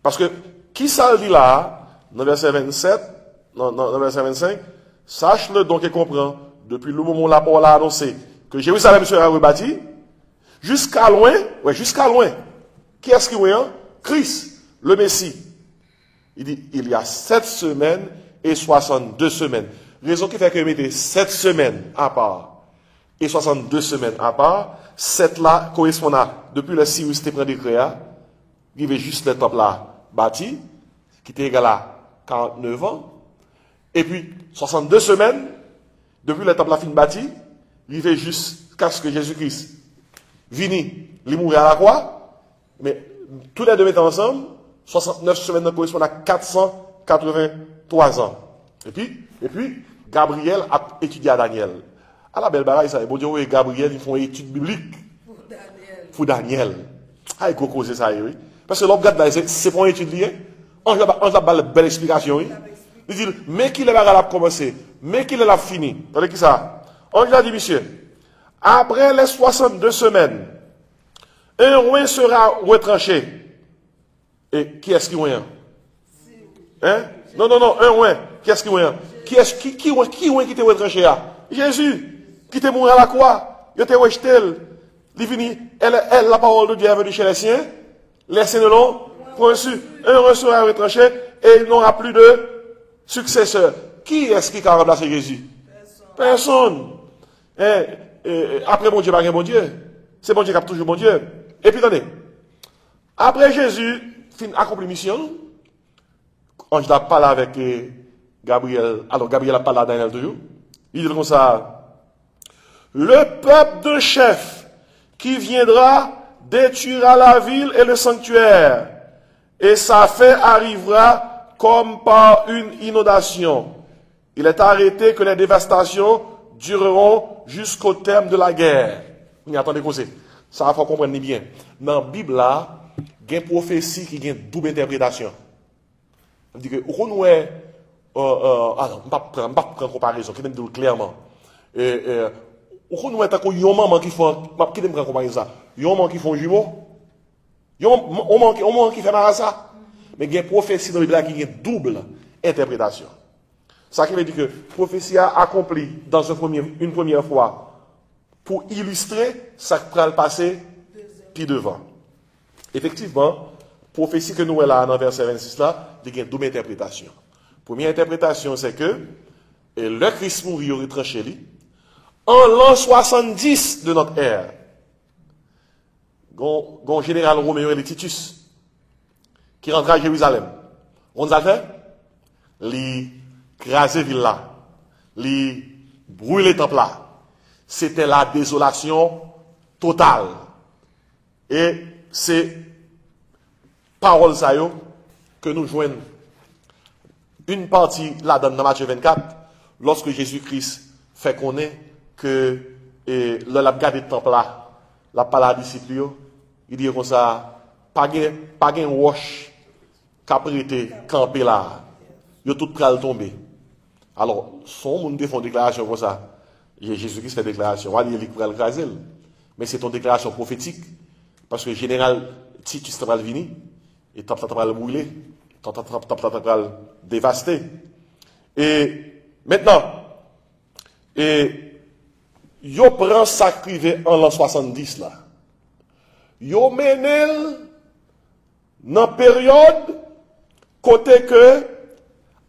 Parce que, qui ça dit là, dans verset 27, dans verset 25, sache-le donc et comprends, depuis le moment où la parole a annoncé que Jérusalem sera rebâti, jusqu'à loin, qui est-ce qui est? Christ, le Messie. Il dit, il y a 7 semaines et 62 semaines. Raison qui fait que mettez 7 semaines à part et 62 semaines à part, 7 là correspond à, depuis le Cyrus te prend décret, il y avait juste le temple là bâti, qui était égal à 49 ans, et puis 62 semaines, depuis le temple là fin bâti, il y avait jusqu'à ce que Jésus-Christ vini, il mourit à la croix, mais tous les deux mettent ensemble, 69 semaines correspondent à 483 ans. Et puis, Gabriel a étudié à Daniel. À la belle baraille, ça, bon Dieu, et Gabriel, ils font étude biblique. Pour Daniel. Ah, il faut causer ça, oui. Parce que l'homme regarde là, c'est pour une étude liée. On a une belle explication, oui. Il dit, mais qu'il est là, commencé, mais qu'il est là, fini. Vous voyez qui ça? On a dit, monsieur, après les 62 semaines, un roi sera retranché. Et qui est-ce qui est? Hein? Non, un roi. Qui est-ce qui est? Qui était retranché là? Jésus, qui était mort à la croix. Il était rejeté. Il finit, la parole de Dieu est venue chez les siens. Les siens ne l'ont point reçu. Un roi sera retranché et il n'aura plus de successeur. Qui est-ce qui a remplacé Jésus? Personne. Après mon Dieu, pas bon Dieu. C'est bon Dieu qui a toujours bon Dieu. Et puis attendez. Après Jésus, fin accompli mission. Ange a parlé avec Gabriel. Alors Gabriel a parlé à Daniel toujours. Il dit comme ça. Le peuple de chef qui viendra détruira la ville et le sanctuaire. Et sa fin arrivera comme par une inondation. Il est arrêté que les dévastations dureront jusqu'au terme de la guerre. Mais attendez, ça va faut comprendre bien. Dans la Bible, là, il y a une prophétie qui a une double interprétation. On dit que, on est, non, je ne vais pas prendre comparaison, qui dit clairement. On est un maman qui font, qui dit comparaison, maman qui font jumeaux, maman qui fait marasa. Mais il y a une prophétie dans la Bible qui a une double interprétation. Ça qui veut dire que la prophétie a accompli dans une première fois pour illustrer ça qui va le passer puis devant. Effectivement, prophétie que nous avons là dans verset 26 là, il y a une double interprétation. Première interprétation, c'est que le Christ mourit au retranché lui en l'an 70 de notre ère. Gon général Roméo et Titus qui rentre à Jérusalem. On a fait li craser ville là, li brûler temple là. C'était la désolation totale. Et c'est parole ça yo que nous joignons une partie là dans Matthieu 24 lorsque Jésus-Christ fait connaître que le garde de temple là, la parole à disciples, il dit comme ça, pas gain roche qui a prêté camper là. Yo tout pral tomber. Alors, son monde fait une déclaration comme ça. Jésus-Christ fait une déclaration. On va dire qu'il pourrait le craser. Mais c'est une déclaration prophétique. Parce que le général Titus va venir. Et va le brûler. Va le dévaster. Et maintenant, yo prend ça privé en l'an 70 là. Yo menel dans période côté que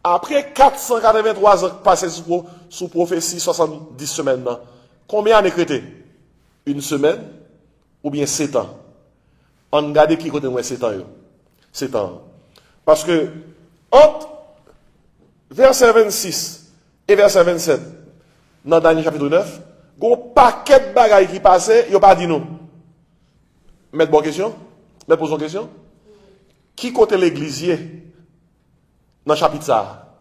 après 483 ans passés sous prophétie 70 semaines, combien d'années créé? Une semaine ou bien 7 ans? On regarde qui côté 7 ans. 7 ans. Parce que entre verset 26 et verset 27, dans Daniel chapitre 9, il y a un paquet de bagailles qui passaient, il n'y a pas dit nous. Mettez bonne question? Mettez posons question? Qui côté l'églisier? Dans le chapitre ça,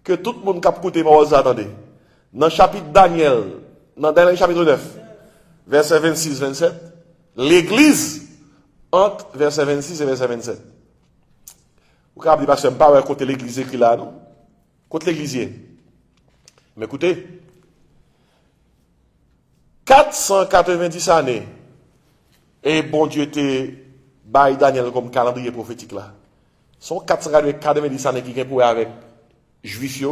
que tout le monde qui a écouté parole ça, attendez. Dans le chapitre Daniel, dans Daniel chapitre 9, verset 26-27, l'église entre verset 26 et verset 27. Vous pouvez dire, parce que je ne pas côté l'église écrit là, non? Côté l'églisier. Mais écoutez, 490 années, et bon Dieu était bail Daniel comme calendrier prophétique là. Sont 490 années qui ont pour avec juifs,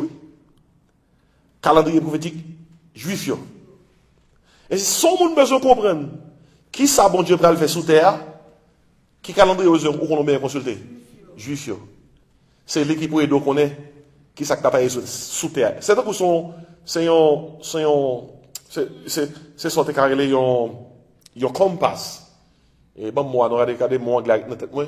calendrier prophétique juif. Et si son monde besoin comprendre qui ça bon Dieu le faire sous terre, qui calendrier aux hommes ou qu'on bien consulter, juif. C'est l'équipe pour aider connaît qui ça t'a sous terre. C'est donc c'est sorti carré yon compass. Et bon moi on regarder moi anglais dans tête moi.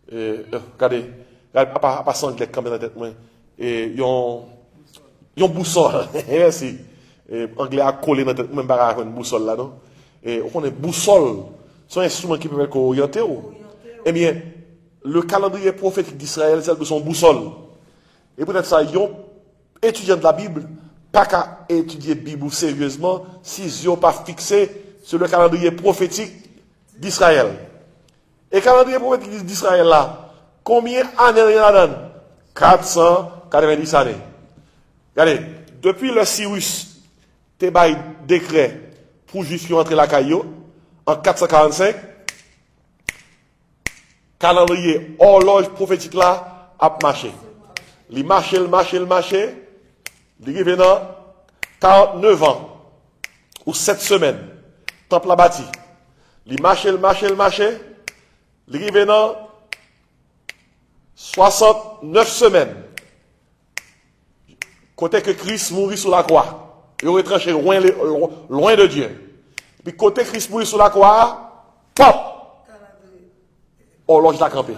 Regardez pas sans anglais quand même dans tête moi. Et yon boussole. Merci. Et anglais a collé dans tête même pas une boussole là non. Et on connaît boussole, c'est un instrument qui peut orienter. Eh bien, le calendrier prophétique d'Israël, c'est son boussole. Et peut-être ça, yon étudiant de la Bible, pas qu'à étudier la Bible sérieusement, si ils n'ont pas fixé sur le calendrier prophétique d'Israël. Et le calendrier prophétique d'Israël là, combien d'années il y en a? 490 années. Regardez, depuis le Cyrus, t'es bail décret pour juifs entrer la caillou, en 445, calendrier horloge prophétique là a marché. Il marche, il arrive dans 49 ans ou 7 semaines. Temple la bâti. Il marche, il arrive dans 69 semaines. Côté que Christ mourit sur la croix. Il aurait tranché loin de Dieu. Puis côté Christ mourit sur la croix, pop! Horloge la campé.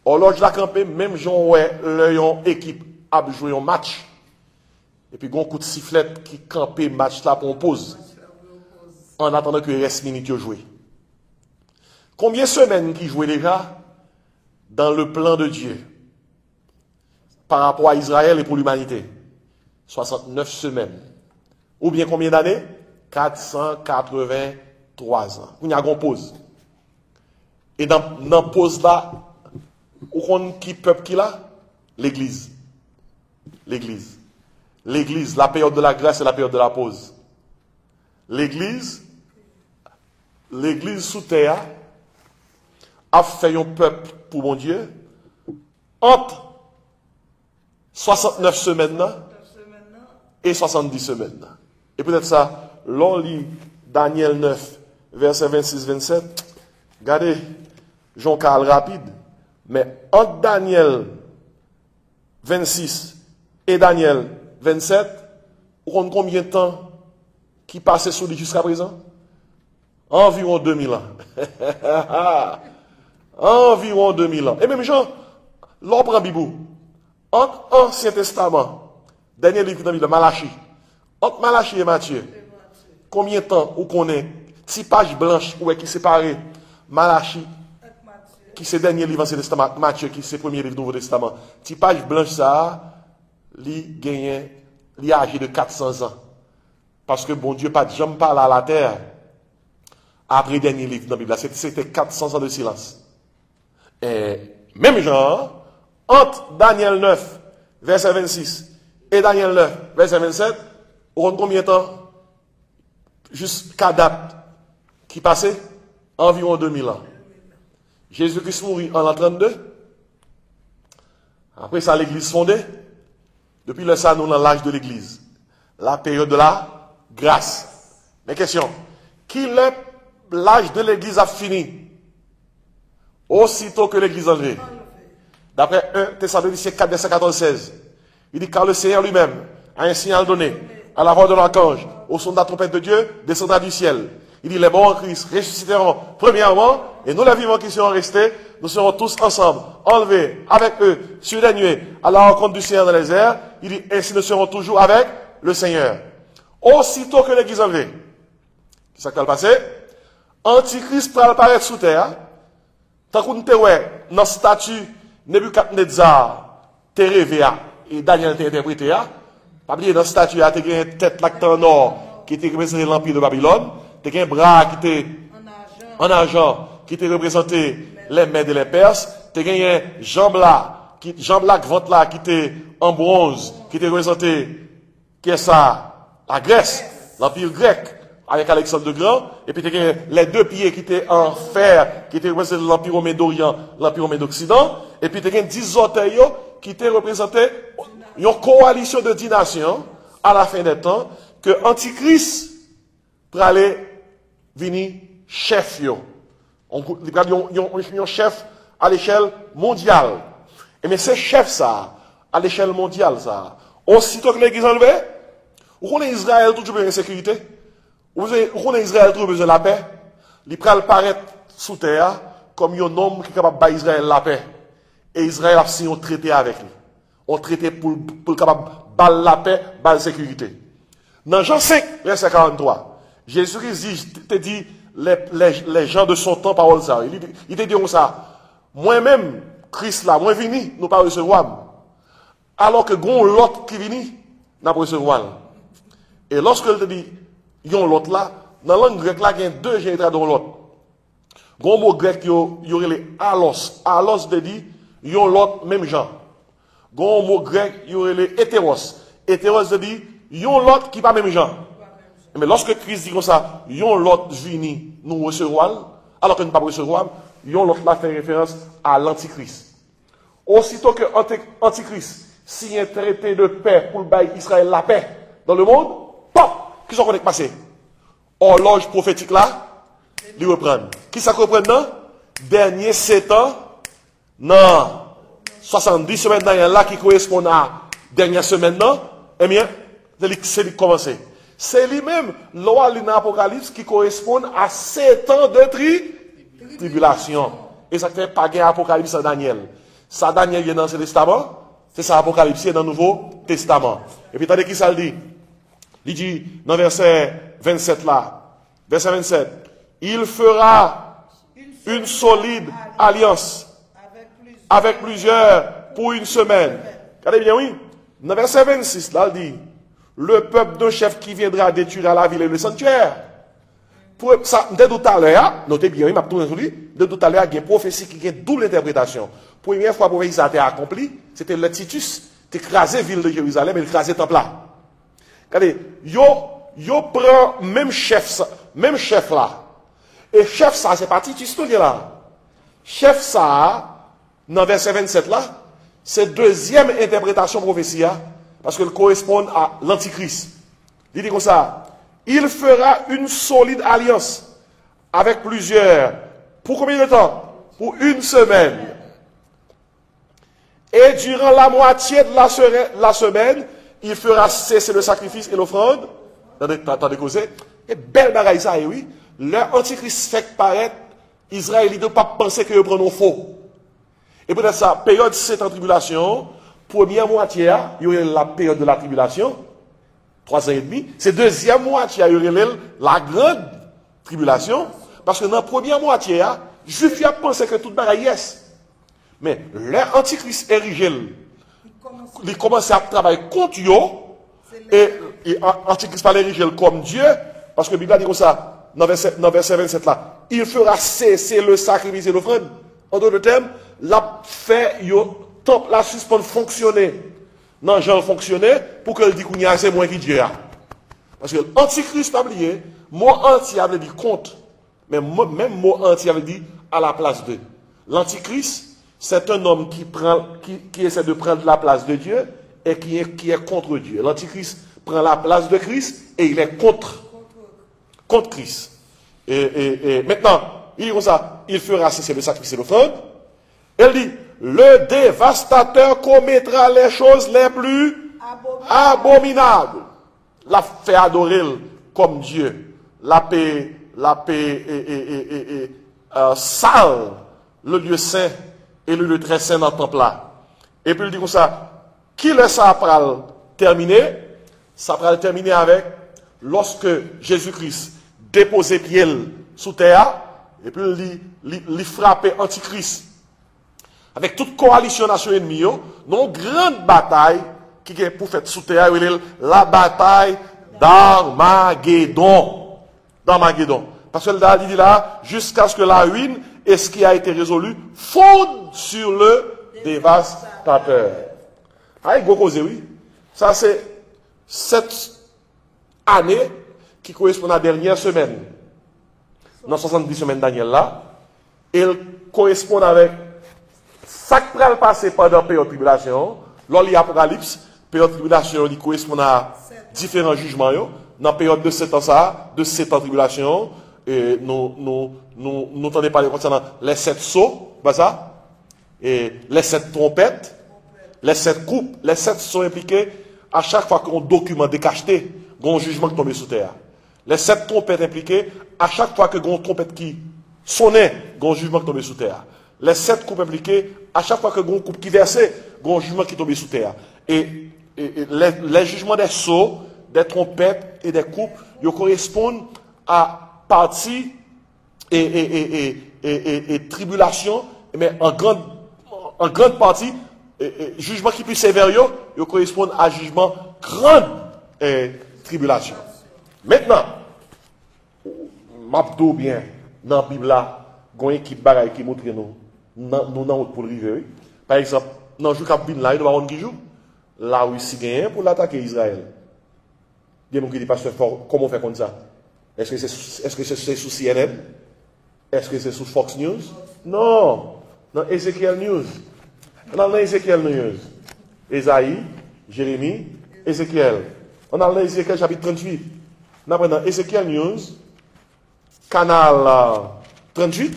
Horloge la campé, même Jean ouais, leur équipe a joué un match. Et puis, un coup de sifflet qui campé match là pour pause. En attendant que le reste minute joué. Combien de semaines qui jouaient déjà dans le plan de Dieu par rapport à Israël et pour l'humanité? 69 semaines. Ou bien combien d'années? 483 ans. Il y a une pause. Et dans la pause là, qui peuple qui là? L'église. L'église. L'église, la période de la grâce et la période de la pause. L'église sous terre a fait un peuple pour mon Dieu entre 69 semaines et 70 semaines. Et peut-être ça, l'on lit Daniel 9, verset 26-27. Regardez, Jean Carl rapide. Mais entre Daniel 26 et Daniel 27, vous comptez combien de temps qui passait sous lui jusqu'à présent? Environ 2000 ans. Environ 2000 ans. Et même Jean, l'on prend Bibou. Entre Ancien Testament, dernier livre dans la Bible, Malachie. Entre Malachie et Matthieu, combien de temps vous connaissez? 6 pages blanches qui séparent Malachie, qui c'est le dernier livre Ancien Testament, Matthieu, qui c'est le premier livre du Nouveau Testament. 6 pages blanches, ça, li âgé de 400 ans. Parce que bon Dieu, pas de jamais parle à la terre après le dernier livre dans la Bible. C'était 400 ans de silence. Et même genre, entre Daniel 9, verset 26, et Daniel 9, verset 27, on compte combien de temps? Jusqu'à date qui passait? Environ 2000 ans. Jésus-Christ mourit en l'an 32. Après ça, l'église fondée. Depuis le ça, nous dans l'âge de l'église. La période de la grâce. Mais question. Qui l'âge de l'église a fini? Aussitôt que l'église enlevée. D'après 1 Thessaloniciens 4, verset 14-16. Il dit, car le Seigneur lui-même a un signal donné à la voix de l'archange, au son de la trompette de Dieu, descendra du ciel. Il dit, les morts en Christ ressusciteront premièrement, et nous les vivants qui seront restés, nous serons tous ensemble, enlevés avec eux sur les nuées, à la rencontre du Seigneur dans les airs. Il dit, ainsi nous serons toujours avec le Seigneur. Aussitôt que l'église enlevée, qu'est-ce qui va passer? Antichrist va apparaître sous terre, tant qu'on te ouais, dans statue Nebuchadnezzar, te rêvé, et Daniel t'a interprété, pas oublier dans statue, t'as une tête là en or, qui était représenté l'empire de Babylone, t'as un bras qui était en argent, qui était représenté les Mèdes et les Perses, t'as un jambe là, ventre là, qui était en bronze, qui était représenté, qui est ça, la Grèce, l'Empire grec, avec Alexandre le Grand, et puis les deux pieds qui étaient en fer, qui étaient représentés l'Empire romain d'Orient, l'Empire romain d'Occident, et puis 10 orteils qui étaient représentés une coalition de 10 nations à la fin des temps, que Antichrist pour aller venir chef yo. On un chef à l'échelle mondiale. Et mais c'est chef ça, à l'échelle mondiale ça. Aussitôt que l'église enlevée, où on est Israël toujours besoin de sécurité, où on est Israël toujours besoin de la paix, il peut apparaître sous terre comme un homme qui est capable de battre Israël la paix. Et Israël a signé un traité avec lui. Un traité pour capable de battre la paix, battre la sécurité. Dans Jean 5, verset 43, Jésus-Christ te dit, les gens de son temps parole ça. Il te dit comme ça, moi-même, Christ là, moi vini, nous pas recevoir. Alors que gon l'autre qui vini, n'a pas recevoir. Et lorsque il te dit, yon l'autre là, dans la langue grecque là, il y a deux générations dans l'autre. Gon mot grec, il y aurait les alos. Alos te dit, yon l'autre, même genre. Gon mot grec, il y aurait les hétéros. Hétéros te dit, yon l'autre qui pas même genre. Mais lorsque Christ dit comme ça, yon l'autre vini, nous recevoir, alors que nous ne pas recevoir, yon l'autre là fait référence à l'Antichrist. Aussitôt que l'Antichrist signe un traité de paix pour le bail Israël la paix dans le monde, pop, qui sont passés? Horloge prophétique là, lui reprendre. Qui ça reprend non? Dernier 7 ans, non, 70 semaines là qui correspond à dernière semaine non, eh bien, c'est lui commencer. C'est lui-même, loi de l'Apocalypse qui correspond à 7 ans de tribulation. Et ça fait pas gain Apocalypse à Daniel. Ça, Daniel vient dans l'Ancien Testament, c'est ça Apocalypse dans le Nouveau Testament. Et puis, attendez qui ça le dit? Il dit, dans verset 27 là, verset 27, il fera une solide alliance avec plusieurs pour une semaine. Regardez bien, oui. Dans verset 26 là, il dit, le peuple d'un chef qui viendra détruire la ville et le sanctuaire. Pour ça, dès tout à l'heure, notez bien, il m'a tout résolu, dès tout à l'heure, il y a une prophétie qui a double interprétation. Première fois, la prophétie a été accomplie, c'était le Titus, qui écrasé la ville de Jérusalem et écrasé le temple là. Regardez, yo prend même chef là. Et chef ça, c'est pas Titus tout là. Chef ça, dans verset 27 là, c'est deuxième interprétation prophétie, parce qu'elle correspond à l'Antichrist. Il dit comme ça, il fera une solide alliance avec plusieurs. Pour combien de temps? Pour une semaine. Et durant la moitié de la semaine, il fera cesser le sacrifice et l'offrande. Attendez, causer. Et belle bagaille ça, oui. L'Antichrist fait paraître, Israël ne doit pas penser qu'ils prennent faux. Et peut-être ça, période 7 ans de tribulation, première moitié, il y aura la période de la tribulation, 3 ans et demi. C'est deuxième moitié, il y aura la grande tribulation, parce que dans la première moitié, les Juifs pensaient que tout le bagaille est. Mais l'Antichrist érigé, il commence à travailler contre eux, et l'Antichrist va l'ériger comme Dieu, parce que la Bible dit comme ça, dans verset 27 là, il fera cesser le sacrifice et l'offrande. En d'autres termes, la fait, temple la suspend fonctionner. Non, j'en fonctionner pour que le dit qu'on y a c'est moins qui Dieu. Parce que l'Antichrist pas oublié, mot anti avait dit contre. Mais même mot anti avait dit à la place de. L'Antichrist, c'est un homme qui essaie de prendre la place de Dieu et qui est contre Dieu. L'Antichrist prend la place de Christ et il est contre Christ. Et maintenant, il dit comme ça, il fera cesser le sacrifice et l'offrande. Elle dit, le dévastateur commettra les choses les plus abominables. La fait adorer comme Dieu. La paix sale, le lieu saint et le lieu très saint dans le temple là. Et puis il dit comme ça, qui laisse ça après terminer? Ça va terminer avec, lorsque Jésus-Christ déposait pied sous terre, et puis il frappait Antichrist. Avec toute coalition nationale ennemie, une grande bataille qui est pour faire sous terre, la bataille d'Armageddon. Parce que là, il dit là, jusqu'à ce que la ruine et ce qui a été résolu fondent sur le dévastateur. Ah, il faut causer, oui. Ça, c'est cette année qui correspond à la dernière semaine. Dans 70 semaines Daniel là, il correspond avec ça qui va passer pendant la période de tribulation. Lors de l'Apocalypse, période de tribulation, il correspond à différents jugements. Dans la période de 7 ans, de 7 ans de tribulation, et nous entendons parler concernant les 7 sceaux, ça, et les 7 trompettes, les 7 coupes. Les 7 sont impliqués à chaque fois qu'on document décacheté, il y a un jugement qui tombe sous terre. Les 7 trompettes impliquées, à chaque fois que il y a une trompette qui sonnait, il y a un jugement qui tombe sous terre. Les 7 coupes impliquées, à chaque fois que il y a une coupe qui versait, il y a un jugement qui tombe sous terre. Et les jugements des sceaux, des trompettes et des coupes, ils correspondent à partie et tribulation, mais en grande partie, jugement qui plus sévère, ils correspondent à jugement grande tribulation. Maintenant, m'abdou bien, dans la Bible là, il y a une équipe bagaille qui montre nous dans pour le river. Par exemple, dans le jour qui là, il doit avoir qui joue. La Russie gagne pour l'attaquer Israël. Il y a des gens qui disent, pasteur, comment on fait comme ça? Est-ce que c'est sous CNN? Est-ce que c'est sous Fox News? Non. Dans Ezekiel News. On a dans Ezekiel News. Esaïe, Jérémie, Ezekiel. On a dans Ezekiel chapitre 38. On a dans Ezekiel News, canal 38,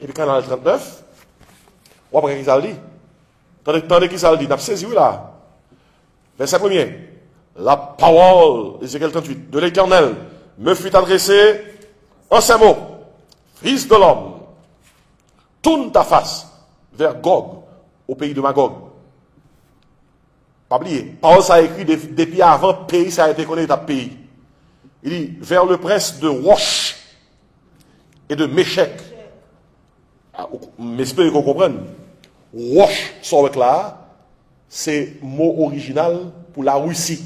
et puis canal 39. On va prendre qui dit. Tandis qui ça dit, on a saisi là. Verset 1er. La parole, Ézéchiel 38, de l'Éternel me fut adressée en ces mots. Fils de l'homme, tourne ta face vers Gog, au pays de Magog. Pas oublier, Paul ça a écrit depuis avant pays, ça a été connu à pays. Il dit, vers le prince de Roche et de Méchec. Mais j'espère qu'on comprenne. Roche, ça avec là, c'est mot original pour la Russie.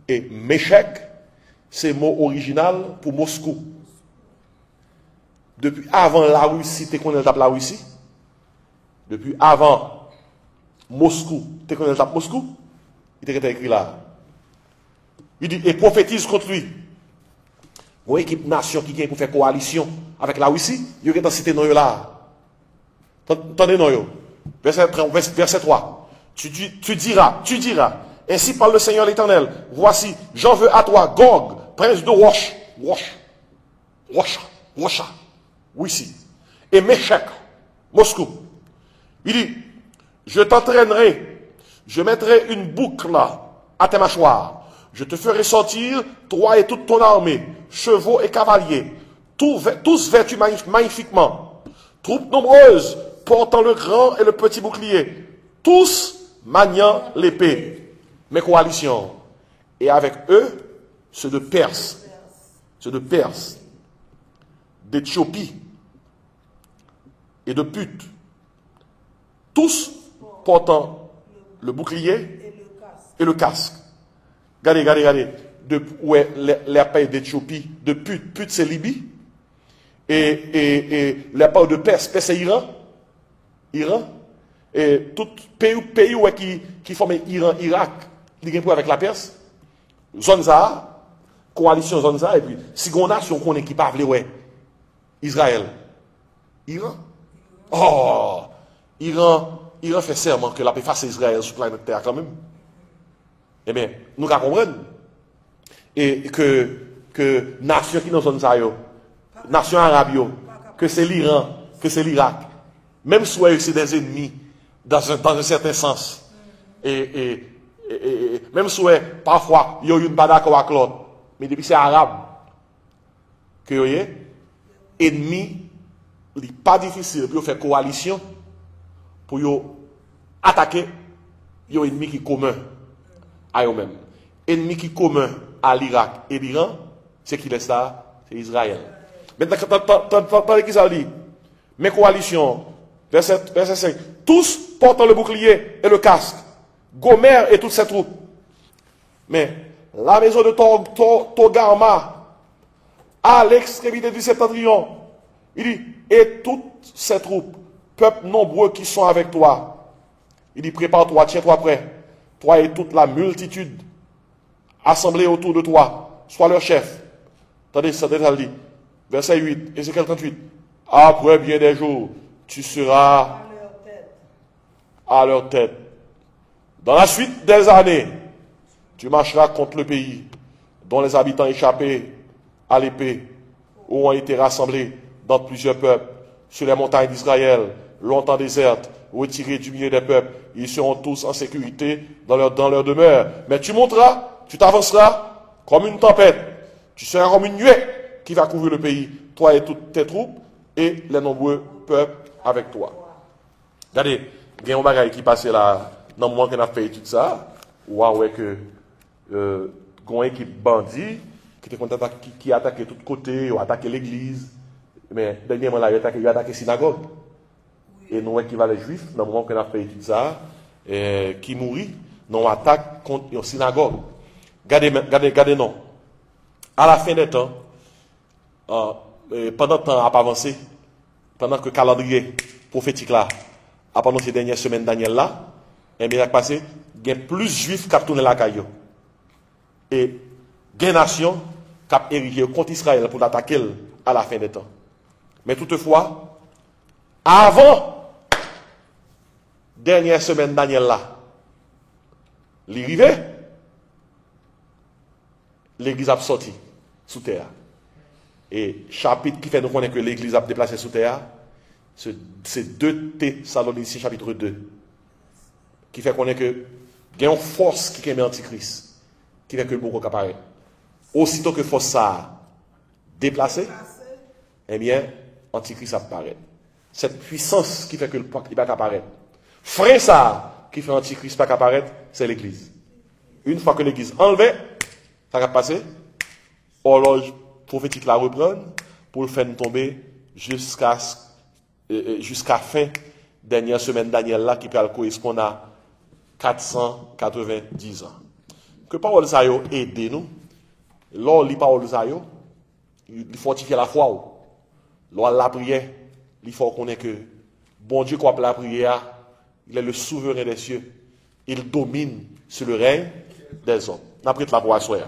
Et Méchec, c'est mot original pour Moscou. Depuis avant la Russie, tu connais la Russie. Depuis avant Moscou, tu connais la Moscou. Il était écrit là. Il dit, et prophétise contre lui. Une équipe nation qui vient pour faire coalition avec la Russie, il y a cité non là. Attendez non. Verset 3. Tu diras, ainsi parle le Seigneur l'Éternel, voici, j'en veux à toi, Gog, prince de Rocha, Russie, et Méchec, Moscou. Il dit, je t'entraînerai, je mettrai une boucle à tes mâchoires, je te ferai sortir, toi et toute ton armée, chevaux et cavaliers, tous vêtus magnifiquement, troupes nombreuses, portant le grand et le petit bouclier, tous maniant l'épée, mes coalitions, et avec eux, ceux de Perse, d'Éthiopie et de Put, tous portant le bouclier et le casque. Regardez, les pays d'Éthiopie, de Put c'est Libye, et les pays de Perse c'est Iran, et tout pays qui forment Iran, Irak, qui est avec la Perse, zone ça, coalition zone ça, et puis si on a nation qu'on est qui parle, ouais, Israël, Iran. Oh, Iran fait serment que la paix face à Israël sur la planète Terre quand même. Eh bien, nous comprenons. Et que nation qui dans zone ça, nation arabe, que c'est l'Iran, que c'est l'Irak, même si c'est des ennemis, dans un certain sens. Et même si parfois, il y a une pas d'accord avec l'autre, mais depuis c'est arabe, que vous voyez, ennemi, il n'est pas difficile pour faire coalition, pour attaquer, il y a un ennemi qui est commun à eux-mêmes. Ennemi qui est commun à l'Irak et l'Iran, c'est qui est ça? C'est Israël. Maintenant, t'entendez qui ça dit? Mes coalitions, verset 5, tous portant le bouclier et le casque, Gomer et toutes ses troupes. Mais la maison de Togarma, à l'extrémité du septentrion, il dit, et toutes ces troupes, peuple nombreux qui sont avec toi. Il dit, prépare-toi, tiens-toi prêt, toi et toute la multitude assemblés autour de toi, sois leur chef. Attendez, ça dit, verset 8, Ézéchiel 38. Après bien des jours, tu seras à leur tête. Dans la suite des années, tu marcheras contre le pays dont les habitants échappés à l'épée ont été rassemblés dans plusieurs peuples sur les montagnes d'Israël, longtemps désertes, retirés du milieu des peuples. Ils seront tous en sécurité dans leur demeure. Mais tu monteras, tu t'avanceras comme une tempête. Tu seras comme une nuée qui va couvrir le pays, toi et toutes tes troupes et les nombreux peuples avec toi. Regardez, il y a un bagage qui passait là, dans le moment qu'on a fait tout ça, ou ouais que une équipe bandit qui attaquait de tous côtés, ou attaquait l'église, mais dernièrement là, il a attaqué la synagogue. Et nous, qui va les juifs, dans le moment qu'on a fait tout ça, qui mourit, nous attaque contre une synagogue. Regardez, non. À la fin des temps, pendant le temps a avancé, pendant que le calendrier prophétique là, pendant ces dernières semaines Daniel là, et bien passé, il y a plus de juifs qui ont tourné la caillou. Et il y a une nation qui a érigé contre Israël pour l'attaquer à la fin des temps. Mais toutefois, avant dernière semaine Daniel là, l'arrivée, l'église a sorti sous terre. Et chapitre qui fait nous connaître que l'église a déplacé sous terre, c'est 2 Thessaloniciens chapitre 2. Qui fait connaître que il y a une force qui est antichrist, qui fait que le beaucoup apparaît. Aussitôt que force ça déplacé, eh bien, antichrist apparaît. Cette puissance qui fait que le peuple va apparaître. Frein ça qui fait antichrist pas apparaître, c'est l'église. Une fois que l'église enlevée, ça va passer, horloge prophétique la reprendre pour le faire tomber jusqu'à fin dernière semaine Daniel là qui peut correspondre à 490 ans. Que parole ça yo aide nous. Lors li parole ça yo, il fortifie la foi. Lors la prière, il faut connaître que bon Dieu quoi la prière, il est le souverain des cieux. Il domine sur le règne des hommes. N'après la voix soir.